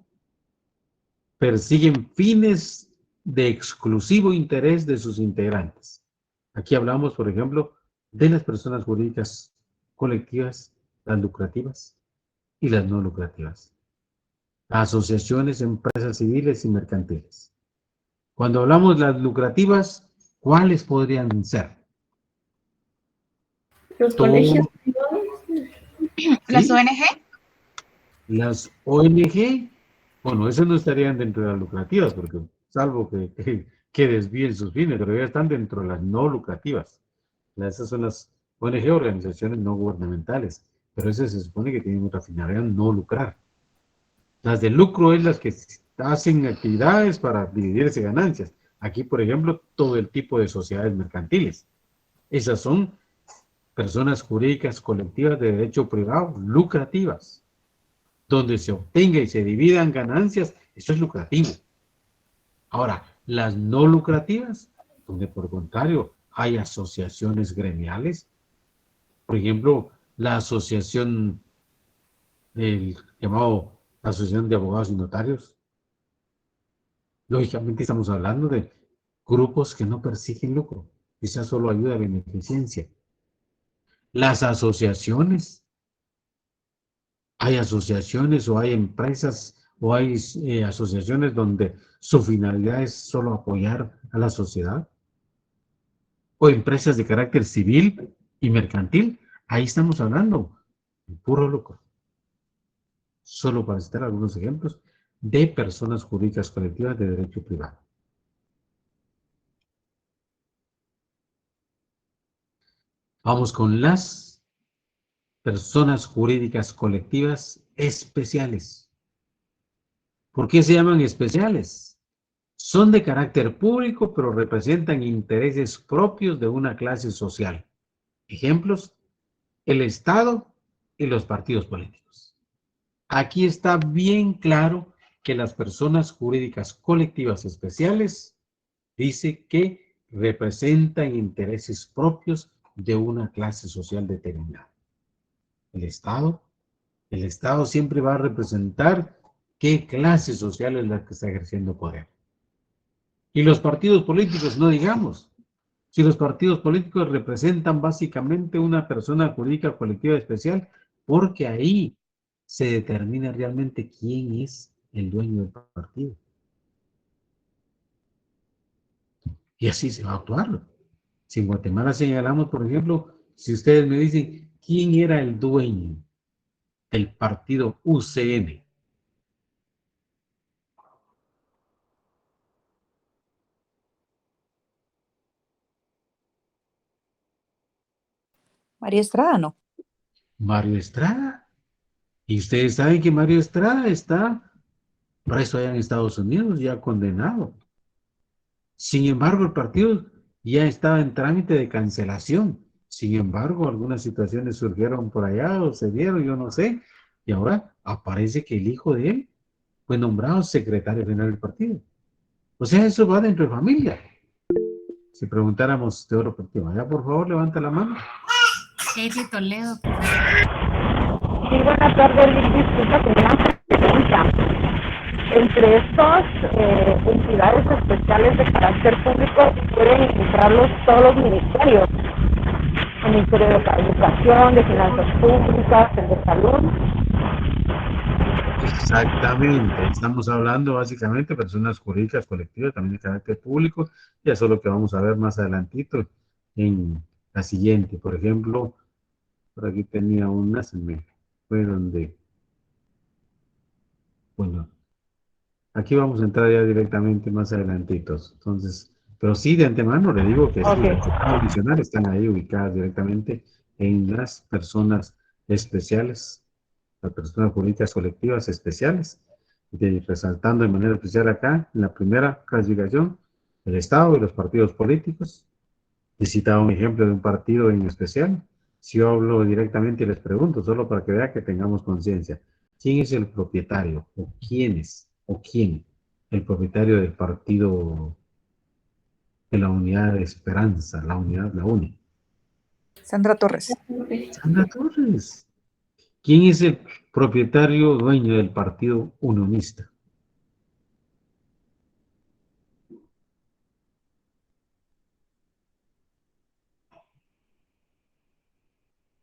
Speaker 2: persiguen fines de exclusivo interés de sus integrantes. Aquí hablamos, por ejemplo, de las personas jurídicas colectivas, las lucrativas y las no lucrativas. Asociaciones, empresas civiles y mercantiles. Cuando hablamos de las lucrativas, ¿cuáles podrían ser?
Speaker 5: Los colegios privados.
Speaker 11: ¿Las
Speaker 2: ¿Sí?
Speaker 11: ONG?
Speaker 2: Las ONG, bueno, esas no estarían dentro de las lucrativas, porque salvo que desvíen sus fines, pero ya están dentro de las no lucrativas. Esas son las ONG, organizaciones no gubernamentales, pero esas se supone que tienen otra finalidad, no lucrar. Las de lucro es las que hacen actividades para dividirse ganancias. Aquí, por ejemplo, todo el tipo de sociedades mercantiles. Esas son personas jurídicas colectivas de derecho privado lucrativas. Donde se obtenga y se dividan ganancias, eso es lucrativo. Ahora, las no lucrativas, donde por el contrario hay asociaciones gremiales, por ejemplo, la asociación llamado Asociación de Abogados y Notarios. Lógicamente estamos hablando de grupos que no persiguen lucro, esa solo ayuda a beneficencia. Las asociaciones, hay asociaciones o hay empresas o hay asociaciones donde su finalidad es solo apoyar a la sociedad, o empresas de carácter civil y mercantil, ahí estamos hablando de puro lucro. Solo para citar algunos ejemplos de personas jurídicas colectivas de derecho privado. Vamos con las personas jurídicas colectivas especiales. ¿Por qué se llaman especiales? Son de carácter público, pero representan intereses propios de una clase social. Ejemplos, el Estado y los partidos políticos. Aquí está bien claro que las personas jurídicas colectivas especiales dice que representan intereses propios de una clase social determinada. El Estado siempre va a representar qué clase social es la que está ejerciendo poder. Y los partidos políticos, no digamos. Si los partidos políticos representan básicamente una persona jurídica colectiva especial, porque ahí se determina realmente quién es el dueño del partido. Y así se va a actuar. Si en Guatemala señalamos, por ejemplo, si ustedes me dicen quién era el dueño del partido UCN.
Speaker 4: María Estrada, ¿no?
Speaker 2: Mario Estrada. Y ustedes saben que Mario Estrada está preso allá en Estados Unidos, ya condenado. Sin embargo, el partido ya estaba en trámite de cancelación. Sin embargo, algunas situaciones surgieron por allá o se dieron, yo no sé, y ahora aparece que el hijo de él fue nombrado secretario general del partido. O sea, eso va dentro de familia. Si preguntáramos de otro partido, allá por favor, levanta la mano.
Speaker 11: Katie Toledo.
Speaker 12: Sí, buenas tardes, disculpa, tenía una pregunta. Entre estas entidades especiales de carácter público pueden encontrarlos todos los ministerios. El Ministerio de Educación, de Finanzas Públicas, el de Salud.
Speaker 2: Exactamente, estamos hablando básicamente de personas jurídicas colectivas, también de carácter público, y eso es lo que vamos a ver más adelantito en la siguiente. Por ejemplo, por aquí tenía una, se me fue donde, bueno, aquí vamos a entrar ya directamente más adelantitos. Entonces, pero sí, de antemano le digo que sí, las personas adicionales están ahí ubicadas directamente en las personas especiales, las personas jurídicas colectivas especiales, resaltando de manera especial acá, en la primera clasificación, el Estado y los partidos políticos. He citado un ejemplo de un partido en especial. Si yo hablo directamente y les pregunto, solo para que vean que tengamos conciencia, ¿quién es el propietario? ¿O quién es? ¿O quién? El propietario del partido de la Unidad de Esperanza, la Unidad, la UNE.
Speaker 4: Sandra Torres.
Speaker 2: Sandra Torres. ¿Quién es el propietario dueño del partido unionista?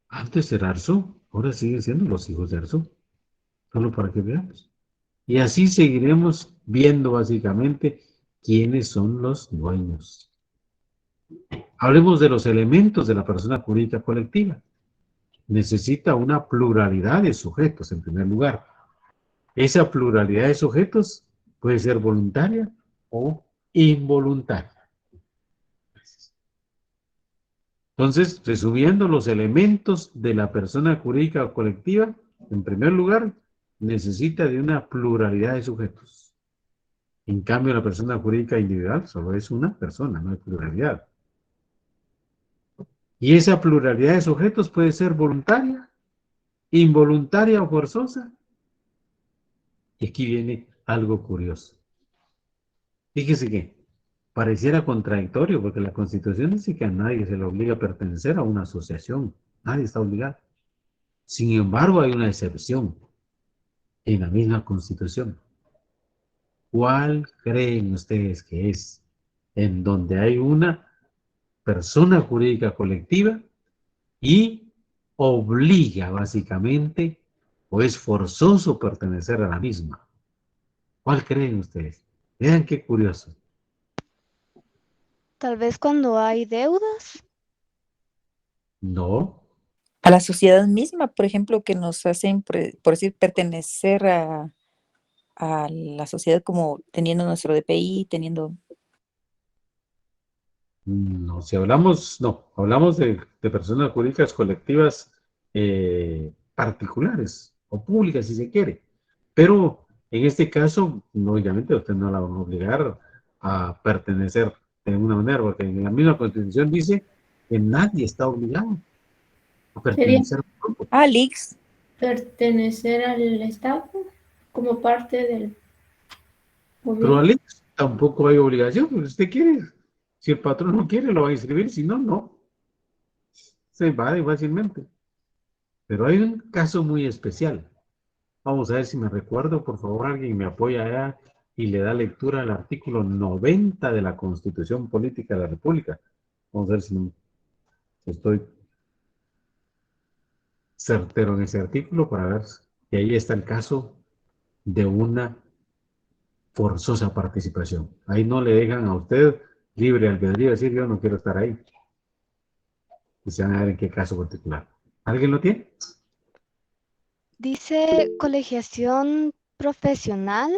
Speaker 2: Antes era Arzu, ahora siguen siendo los hijos de Arzu. Solo para que veamos. Y así seguiremos viendo básicamente quiénes son los dueños. Hablemos de los elementos de la persona jurídica colectiva. Necesita una pluralidad de sujetos, en primer lugar. Esa pluralidad de sujetos puede ser voluntaria o involuntaria. Entonces, resumiendo los elementos de la persona jurídica colectiva, en primer lugar, necesita de una pluralidad de sujetos. En cambio, la persona jurídica individual solo es una persona, no hay pluralidad. Y esa pluralidad de sujetos puede ser voluntaria, involuntaria o forzosa. Y aquí viene algo curioso. Fíjese que pareciera contradictorio porque la Constitución dice que a nadie se le obliga a pertenecer a una asociación. Nadie está obligado. Sin embargo, hay una excepción en la misma Constitución. ¿Cuál creen ustedes que es? En donde hay una persona jurídica colectiva y obliga básicamente o es forzoso pertenecer a la misma. ¿Cuál creen ustedes? Vean qué curioso.
Speaker 8: Tal vez cuando hay deudas.
Speaker 2: No.
Speaker 4: A la sociedad misma, por ejemplo, que nos hacen, por decir, pertenecer a la sociedad como teniendo nuestro DPI, teniendo...
Speaker 2: No, si hablamos, no, hablamos de personas jurídicas colectivas particulares o públicas, si se quiere. Pero en este caso, obviamente, usted no la van a obligar a pertenecer de alguna manera, porque en la misma Constitución dice que nadie está obligado a pertenecer.
Speaker 4: Alex.
Speaker 5: Pertenecer al Estado como parte del gobierno.
Speaker 2: Pero Alex, tampoco hay obligación, porque usted quiere. Si el patrón no quiere, lo va a inscribir, si no, no. Se evade fácilmente. Pero hay un caso muy especial. Vamos a ver si me recuerdo, por favor, alguien me apoya allá y le da lectura al artículo 90 de la Constitución Política de la República. Vamos a ver si estoy certero en ese artículo para ver que ahí está el caso de una forzosa participación. Ahí no le dejan a usted libre albedrío decir yo no quiero estar ahí. Y se van a ver en qué caso particular. ¿Alguien lo tiene?
Speaker 8: Dice colegiación profesional.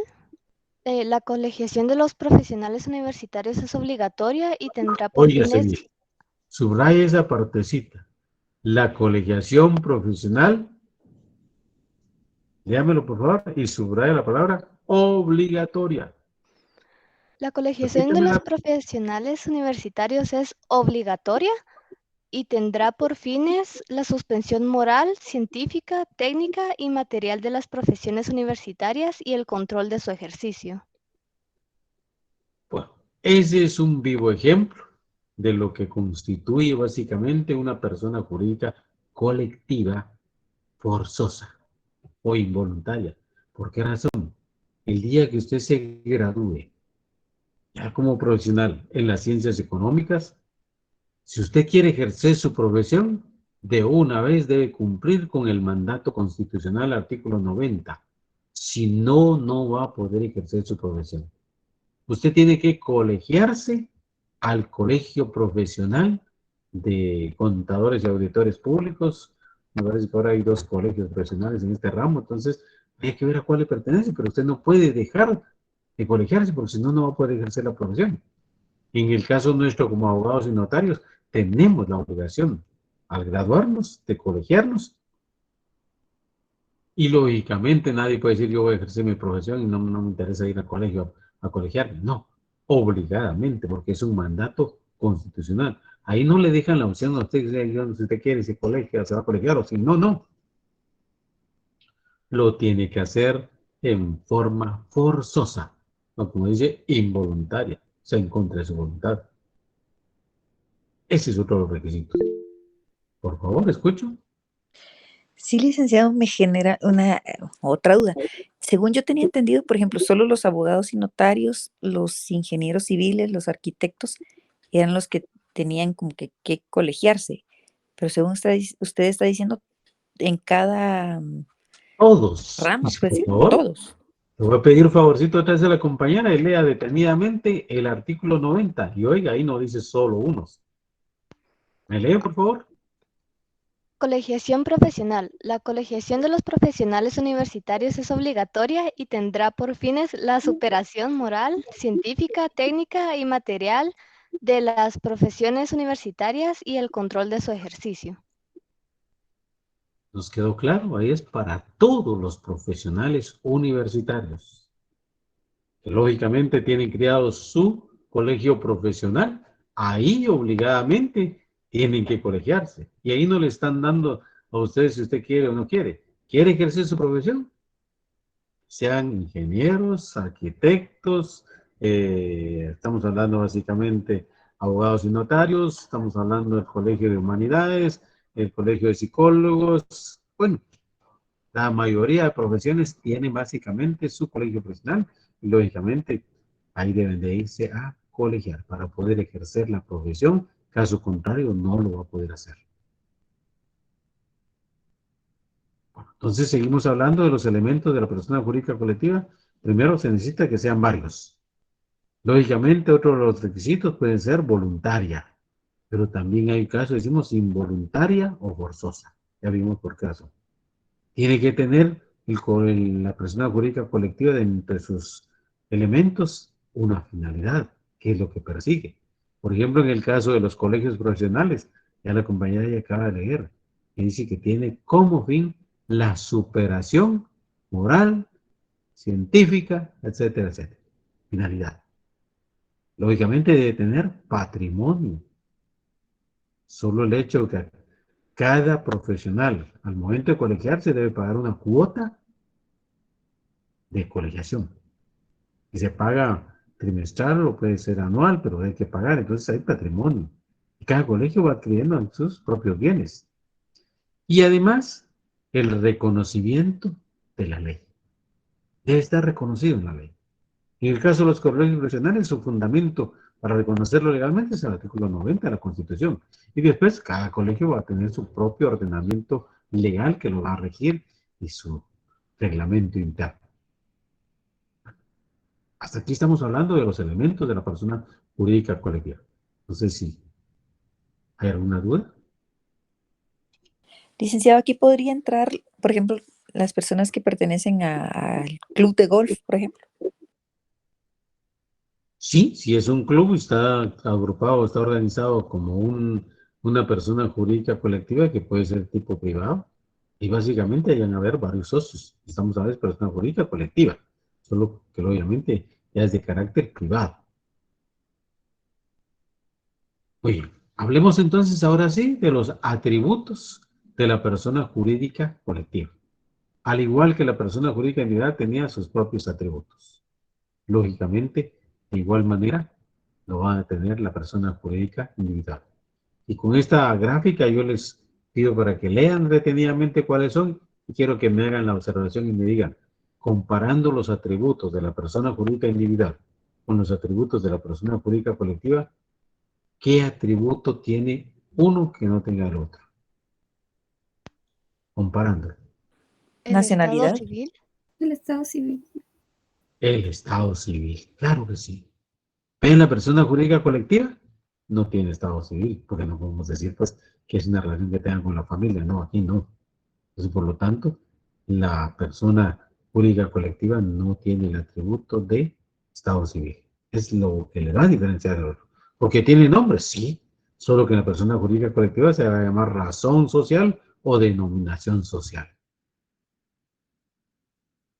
Speaker 8: La colegiación de los profesionales universitarios es obligatoria y tendrá por
Speaker 2: Óigase
Speaker 8: fines...
Speaker 2: bien, subraya esa partecita. La colegiación profesional, léamelo por favor, y subraya la palabra obligatoria.
Speaker 8: La colegiación de los profesionales universitarios es obligatoria. y tendrá por fines la suspensión moral, científica, técnica y material de las profesiones universitarias y el control de su ejercicio.
Speaker 2: Bueno, ese es un vivo ejemplo de lo que constituye básicamente una persona jurídica colectiva forzosa o involuntaria. ¿Por qué razón? El día que usted se gradúe ya como profesional en las ciencias económicas, si usted quiere ejercer su profesión, de una vez debe cumplir con el mandato constitucional, artículo 90. Si no, no va a poder ejercer su profesión. Usted tiene que colegiarse al colegio profesional de contadores y auditores públicos. Me parece que ahora hay 2 colegios profesionales en este ramo, entonces hay que ver a cuál le pertenece, pero usted no puede dejar de colegiarse porque si no, no va a poder ejercer la profesión. En el caso nuestro como abogados y notarios, tenemos la obligación al graduarnos de colegiarnos y lógicamente nadie puede decir yo voy a ejercer mi profesión y no me interesa ir al colegio a colegiarme. No, obligadamente, porque es un mandato constitucional. Ahí no le dejan la opción a usted, si usted quiere, se colegia, se va a colegiar, o si no, no. Lo tiene que hacer en forma forzosa, o como dice, involuntaria, o sea, en contra de su voluntad. Ese es otro de los requisitos. Por favor, escucho.
Speaker 4: Sí, licenciado, me genera una otra duda. Según yo tenía entendido, por ejemplo, solo los abogados y notarios, los ingenieros civiles, los arquitectos, eran los que tenían como que colegiarse. Pero según usted está diciendo, en cada
Speaker 2: Todos.
Speaker 4: rama,
Speaker 2: Y
Speaker 4: pues
Speaker 2: por
Speaker 4: sí,
Speaker 2: favor,
Speaker 4: todos.
Speaker 2: le voy a pedir un favorcito otra vez a la compañera y lea detenidamente el artículo 90. Y oiga, ahí no dice solo unos. ¿Me lee, por favor?
Speaker 8: Colegiación profesional. La colegiación de los profesionales universitarios es obligatoria y tendrá por fines la superación moral, científica, técnica y material de las profesiones universitarias y el control de su ejercicio.
Speaker 2: Nos quedó claro, ahí es para todos los profesionales universitarios, que lógicamente tienen creado su colegio profesional, ahí obligadamente tienen que colegiarse. Y ahí no le están dando a ustedes si usted quiere o no quiere. ¿Quiere ejercer su profesión? Sean ingenieros, arquitectos, estamos hablando básicamente abogados y notarios, estamos hablando del Colegio de Humanidades, el Colegio de Psicólogos, bueno, la mayoría de profesiones tienen básicamente su colegio profesional y lógicamente ahí deben de irse a colegiar para poder ejercer la profesión, caso contrario no lo va a poder hacer. Entonces seguimos hablando de los elementos de la persona jurídica colectiva. Primero se necesita que sean varios. Lógicamente otro de los requisitos pueden ser voluntaria, pero también hay casos, decimos, involuntaria o forzosa. Ya vimos por caso. Tiene que tener la persona jurídica colectiva de entre sus elementos una finalidad, que es lo que persigue. Por ejemplo, en el caso de los colegios profesionales, ya la compañera ya acaba de leer, que dice que tiene como fin la superación moral, científica, etcétera, etcétera. Finalidad. Lógicamente debe tener patrimonio. Solo el hecho de que cada profesional al momento de colegiarse debe pagar una cuota de colegiación. Y se paga trimestral o puede ser anual, pero hay que pagar. Entonces hay patrimonio. Y cada colegio va adquiriendo sus propios bienes. Y además, el reconocimiento de la ley. Debe estar reconocido en la ley. En el caso de los colegios profesionales, su fundamento para reconocerlo legalmente es el artículo 90 de la Constitución. Y después, cada colegio va a tener su propio ordenamiento legal que lo va a regir y su reglamento interno. Hasta aquí estamos hablando de los elementos de la persona jurídica colectiva. No sé si hay alguna duda.
Speaker 4: Licenciado, aquí podría entrar, por ejemplo, las personas que pertenecen al club de golf, por ejemplo.
Speaker 2: Sí, si es un club y está agrupado, está organizado como una persona jurídica colectiva que puede ser tipo privado. Y básicamente hay a haber varios socios. Estamos hablando de persona jurídica colectiva, solo que obviamente ya es de carácter privado. Muy bien. Hablemos entonces ahora sí de los atributos de la persona jurídica colectiva. Al igual que la persona jurídica individual tenía sus propios atributos. Lógicamente, de igual manera, lo va a tener la persona jurídica individual. Y con esta gráfica yo les pido para que lean detenidamente cuáles son y quiero que me hagan la observación y me digan, comparando los atributos de la persona jurídica individual con los atributos de la persona jurídica colectiva, ¿qué atributo tiene uno que no tenga el otro? Comparando.
Speaker 8: ¿El
Speaker 4: Nacionalidad.
Speaker 8: estado civil?
Speaker 6: El estado civil.
Speaker 2: El estado civil, claro que sí. ¿Ven la persona jurídica colectiva? No tiene estado civil, porque no podemos decir pues que es una relación que tengan con la familia, no, aquí no. Entonces, por lo tanto, la persona jurídica colectiva no tiene el atributo de estado civil. Es lo que le va a diferenciar del otro. Porque tiene nombre, sí, solo que la persona jurídica colectiva se va a llamar razón social o denominación social.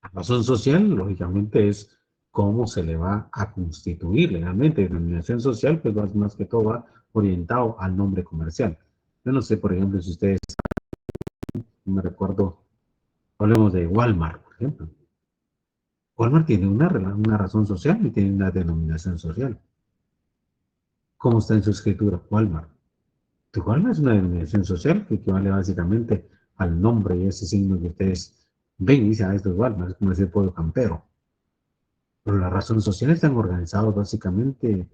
Speaker 2: La razón social, lógicamente, es cómo se le va a constituir legalmente. Denominación social, pues más que todo va orientado al nombre comercial. Yo no sé, por ejemplo, si ustedes, no me recuerdo, hablemos de Walmart, por ejemplo. Walmart tiene una razón social y tiene una denominación social. ¿Cómo está en su escritura? Walmart. Walmart es una denominación social que equivale básicamente al nombre y ese signo que ustedes ven y dicen, esto es Walmart, es como decir pueblo campero. Pero las razones sociales están organizados básicamente,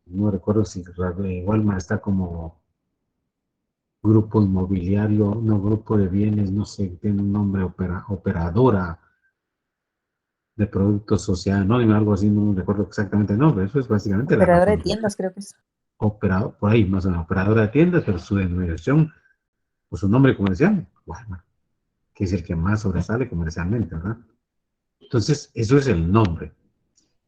Speaker 2: no recuerdo si Walmart está como grupo inmobiliario, no grupo de bienes, no sé, tiene un nombre, operadora de productos sociales, no, algo así, no recuerdo exactamente el nombre, eso es básicamente la
Speaker 4: Operadora
Speaker 2: razón
Speaker 4: de tiendas, creo que es.
Speaker 2: Operador, por ahí más o menos, operadora de tiendas, pero su denominación, o su nombre comercial, Walmart, que es el que más sobresale comercialmente, ¿verdad? Entonces, eso es el nombre.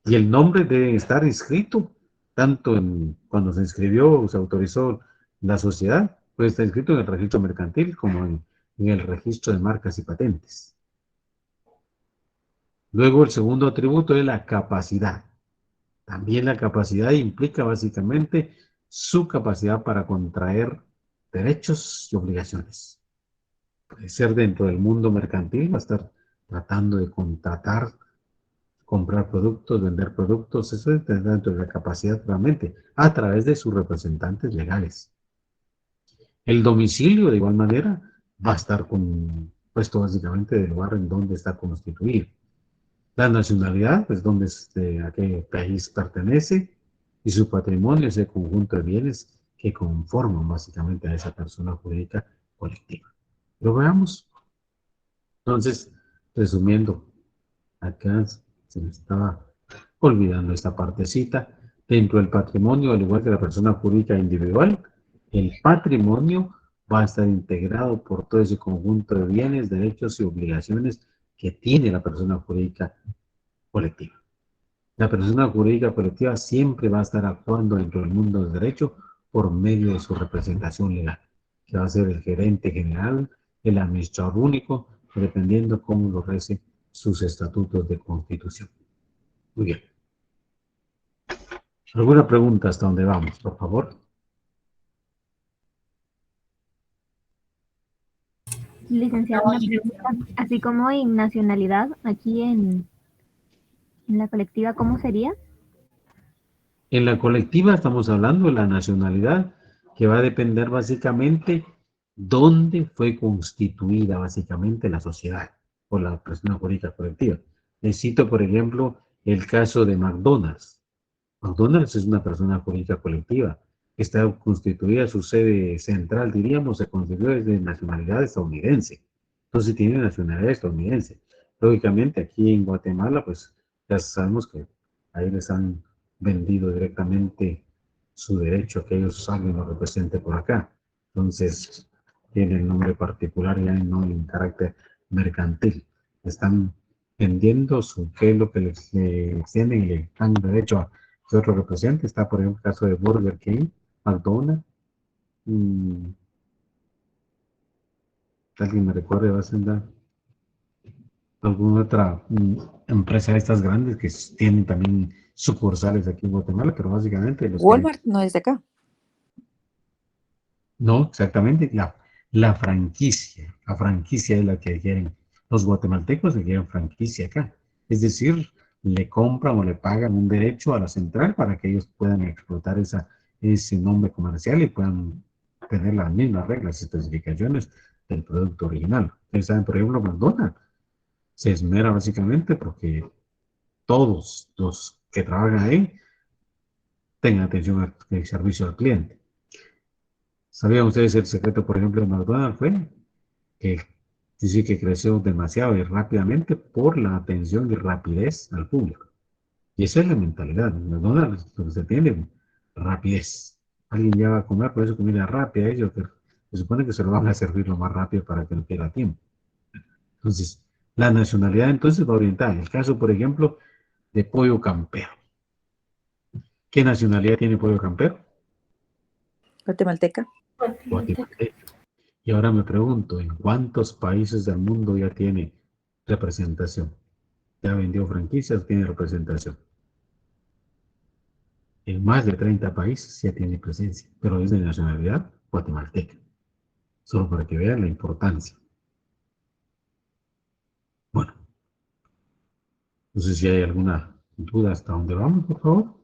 Speaker 2: Y el nombre debe estar inscrito, tanto cuando se inscribió o se autorizó la sociedad, puede estar inscrito en el registro mercantil como en el registro de marcas y patentes. Luego, el segundo atributo es la capacidad. También la capacidad implica básicamente su capacidad para contraer derechos y obligaciones. Puede ser dentro del mundo mercantil, va a estar tratando de contratar, comprar productos, vender productos, eso es dentro de la capacidad realmente, a través de sus representantes legales. El domicilio, de igual manera, va a estar compuesto básicamente del lugar en donde está constituido. La nacionalidad, pues a qué país pertenece, y su patrimonio es el conjunto de bienes que conforman básicamente a esa persona jurídica colectiva. Lo veamos. Entonces, resumiendo, acá se me estaba olvidando esta partecita. Dentro del patrimonio, al igual que la persona jurídica individual, el patrimonio va a estar integrado por todo ese conjunto de bienes, derechos y obligaciones que tiene la persona jurídica colectiva. La persona jurídica colectiva siempre va a estar actuando dentro del mundo del derecho por medio de su representación legal, que va a ser el gerente general, el administrador único, dependiendo cómo lo rece sus estatutos de constitución. Muy bien. ¿Alguna pregunta hasta dónde vamos, por favor?
Speaker 1: Licenciado, una pregunta. Así como en nacionalidad, aquí en la colectiva, ¿cómo sería?
Speaker 2: En la colectiva estamos hablando de la nacionalidad, que va a depender básicamente dónde fue constituida básicamente la sociedad o la persona jurídica colectiva. Les cito, por ejemplo, el caso de McDonald's. McDonald's es una persona jurídica colectiva. Está constituida, su sede central, diríamos, se constituyó desde nacionalidad estadounidense. Entonces tiene nacionalidad estadounidense. Lógicamente, aquí en Guatemala, pues ya sabemos que ahí les han vendido directamente su derecho a que ellos alguien lo represente por acá. Entonces, tiene el nombre particular ya no en carácter mercantil. Están vendiendo qué es lo que les tienen y le dan derecho a que otro represente. Está, por ejemplo, el caso de Burger King, McDonald's. ¿Alguien me recuerda? ¿Va a ser alguna otra empresa de estas grandes que tienen también sucursales aquí en Guatemala? Pero básicamente
Speaker 4: Walmart no es de acá.
Speaker 2: No, exactamente, la franquicia. La franquicia es la que quieren. Los guatemaltecos que quieren franquicia acá. Es decir, le compran o le pagan un derecho a la central para que ellos puedan explotar ese nombre comercial y puedan tener las mismas reglas y especificaciones del producto original. Ustedes saben, por ejemplo, McDonald's se esmera básicamente porque todos los que trabajan ahí tengan atención al servicio al cliente. ¿Sabían ustedes el secreto, por ejemplo, de McDonald's fue que dice que creció demasiado y rápidamente por la atención y rapidez al público? Y esa es la mentalidad. McDonald's lo que se tiene, rapidez. Alguien ya va a comer, por eso comida rápida, ellos que se supone que se lo van a servir lo más rápido para que no pierda tiempo. Entonces, la nacionalidad entonces va orientada. En el caso, por ejemplo, de Pollo Campero. ¿Qué nacionalidad tiene Pollo Campero?
Speaker 4: Guatemalteca.
Speaker 2: Guatemalteca. Y ahora me pregunto, ¿en cuántos países del mundo ya tiene representación? Ya vendió franquicias, tiene representación. En más de 30 países ya tiene presencia, pero es de nacionalidad guatemalteca. Solo para que vean la importancia. Bueno, no sé si hay alguna duda hasta dónde vamos, por favor.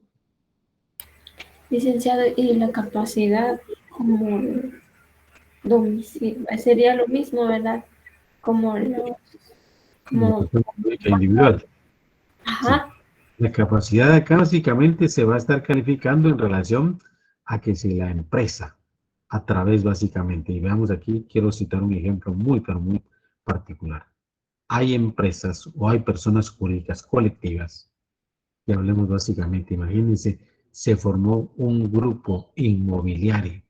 Speaker 5: Licenciado, y la capacidad como domicilio, sería lo mismo, ¿verdad? Como
Speaker 2: individual.
Speaker 5: Ajá.
Speaker 2: Sí. La capacidad acá básicamente se va a estar calificando en relación a que si la empresa, a través básicamente, y veamos aquí, quiero citar un ejemplo muy, pero muy particular. Hay empresas o hay personas jurídicas colectivas, y hablemos básicamente, imagínense, se formó un grupo inmobiliario.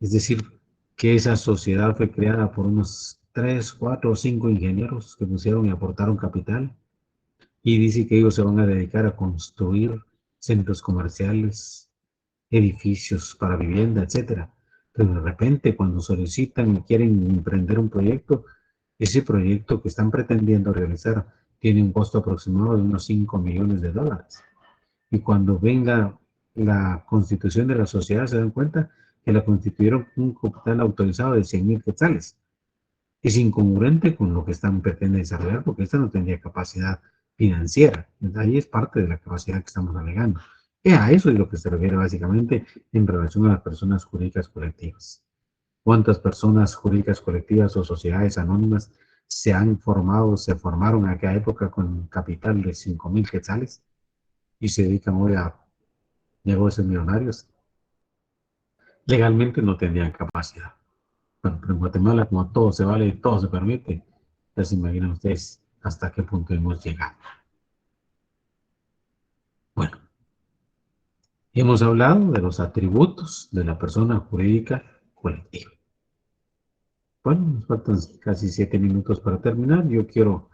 Speaker 2: Es decir, que esa sociedad fue creada por unos 3, 4 o 5 ingenieros que pusieron y aportaron capital. Y dice que ellos se van a dedicar a construir centros comerciales, edificios para vivienda, etc. Pero de repente, cuando solicitan y quieren emprender un proyecto, ese proyecto que están pretendiendo realizar tiene un costo aproximado de unos 5 millones de dólares. Y cuando venga la constitución de la sociedad, se dan cuenta que la constituyeron con un capital autorizado de 100,000 quetzales. Es incongruente con lo que están pretende desarrollar porque esta no tendría capacidad financiera. Ahí es parte de la capacidad que estamos alegando. Y a eso es lo que se refiere básicamente en relación a las personas jurídicas colectivas. ¿Cuántas personas jurídicas colectivas o sociedades anónimas se han formado, se formaron en aquella época con capital de 5,000 quetzales y se dedican hoy a negocios millonarios? Legalmente no tendrían capacidad. Bueno, pero en Guatemala, como todo se vale y todo se permite, ya se imaginan ustedes hasta qué punto hemos llegado. Bueno, hemos hablado de los atributos de la persona jurídica colectiva. Bueno, nos faltan casi 7 minutos para terminar. Yo quiero,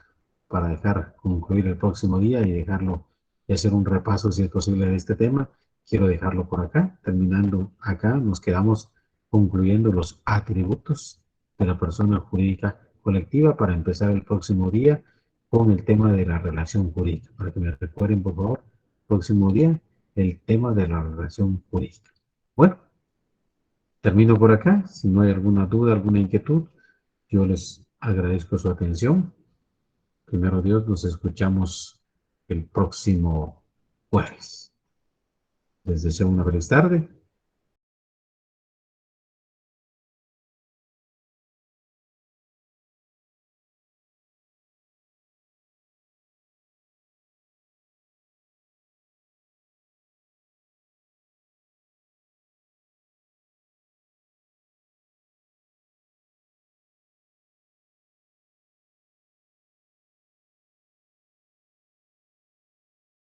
Speaker 2: para dejar concluir el próximo día y dejarlo y hacer un repaso, si es posible, de este tema, quiero dejarlo por acá. Terminando acá, nos quedamos concluyendo los atributos de la persona jurídica colectiva para empezar el próximo día con el tema de la relación jurídica. Para que me recuerden, por favor, próximo día, el tema de la relación jurídica. Bueno, termino por acá. Si no hay alguna duda, alguna inquietud, yo les agradezco su atención. Primero Dios, nos escuchamos el próximo jueves. Les deseo una feliz tarde